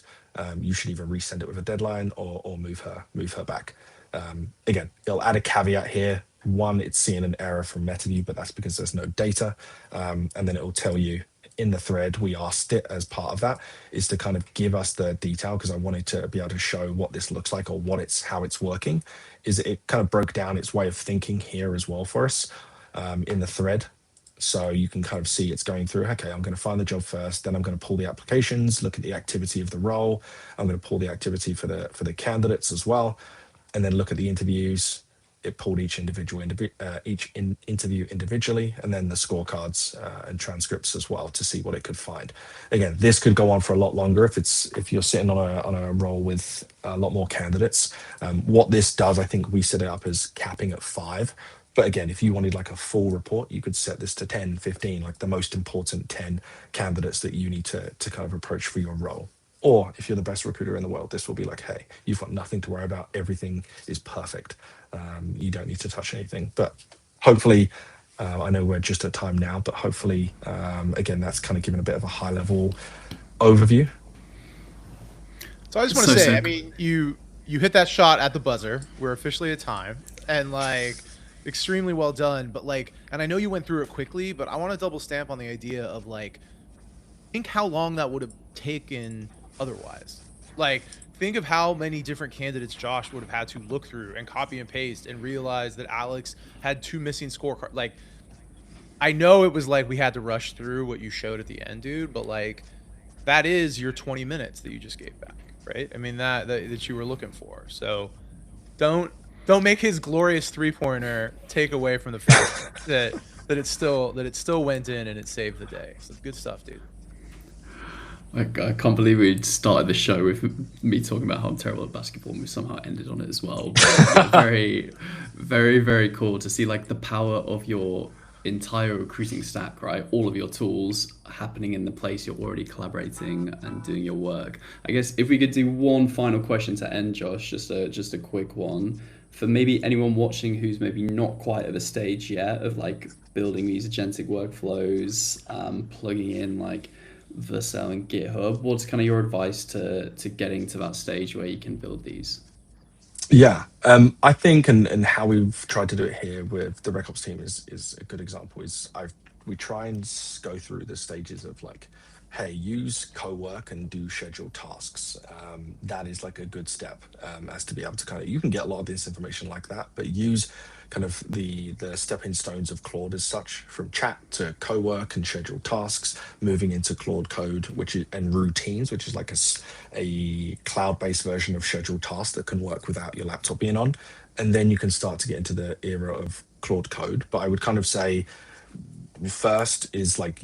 You should either resend it with a deadline or move her back. Again, it'll add a caveat here. 1, it's seeing an error from Metaview, but that's because there's no data. And then it will tell you in the thread, we asked it as part of that, is to kind of give us the detail, because I wanted to be able to show what this looks like or how it's working. Is it kind of broke down its way of thinking here as well for us in the thread. So you can kind of see it's going through, okay, I'm going to find the job first, then I'm going to pull the applications, look at the activity of the role. I'm going to pull the activity for the candidates as well, and then look at the interviews. It pulled each interview individually, and then the scorecards and transcripts as well to see what it could find. Again, this could go on for a lot longer if you're sitting on a role with a lot more candidates. What this does, I think we set it up as capping at 5. But again, if you wanted like a full report, you could set this to 10, 15, like the most important 10 candidates that you need to kind of approach for your role. Or if you're the best recruiter in the world, this will be like, hey, you've got nothing to worry about. Everything is perfect. You don't need to touch anything. But hopefully, I know we're just at time now, but hopefully, again, that's kind of given a bit of a high level overview. So I just want to say, I mean, you hit that shot at the buzzer. We're officially at time, and like, extremely well done. But like, and I know you went through it quickly, but I want to double stamp on the idea of like, think how long that would have taken otherwise. Like, think of how many different candidates Josh would have had to look through and copy and paste and realize that Alex had 2 missing scorecards. Like, I know it was like we had to rush through what you showed at the end, dude, but like, that is your 20 minutes that you just gave back, right? I mean, that you were looking for. So don't make his glorious 3-pointer take away from the fact that it still went in and it saved the day. So good stuff, dude. I can't believe we started the show with me talking about how I'm terrible at basketball, and we somehow ended on it as well. But very, very, very cool to see like the power of your entire recruiting stack, right? All of your tools happening in the place you're already collaborating and doing your work. I guess if we could do one final question to end, Josh, just a quick one for maybe anyone watching who's maybe not quite at the stage yet of like building these agentic workflows, plugging in like Vercel and GitHub. What's kind of your advice to getting to that stage where you can build these? Yeah, I think, and how we've tried to do it here with the RecOps team is a good example. We try and go through the stages of like, hey, use co-work and do scheduled tasks. That is like a good step as to be able to kind of, you can get a lot of this information like that, but use kind of the stepping stones of Claude as such, from chat to co-work and scheduled tasks, moving into Claude Code, and routines, which is like a cloud-based version of scheduled tasks that can work without your laptop being on. And then you can start to get into the era of Claude Code. But I would kind of say first is like,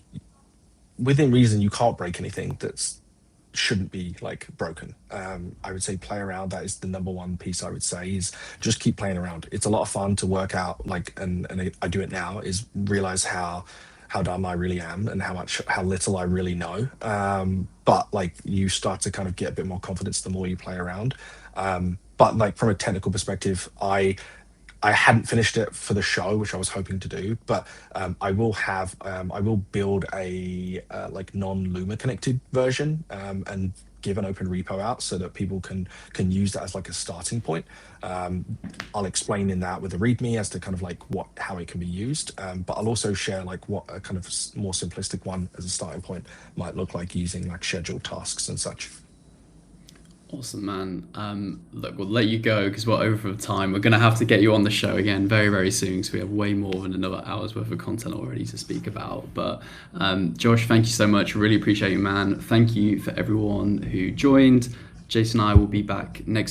within reason, you can't break anything that's shouldn't be like broken. I would say play around. That is the number one piece I would say, is just keep playing around. It's a lot of fun to work out, like, and I do it now, is realize how dumb I really am and how little I really know. But like, you start to kind of get a bit more confidence the more you play around. But like, from a technical perspective, I hadn't finished it for the show, which I was hoping to do, but I will build a like non-Luma connected version and give an open repo out so that people can use that as like a starting point. I'll explain in that with a README as to kind of like how it can be used, but I'll also share like what a kind of more simplistic one as a starting point might look like, using like scheduled tasks and such. Awesome, man. Look, we'll let you go because we're over time. We're going to have to get you on the show again very, very soon, because we have way more than another hour's worth of content already to speak about. But Josh, thank you so much. Really appreciate you, man. Thank you for everyone who joined. Jason and I will be back next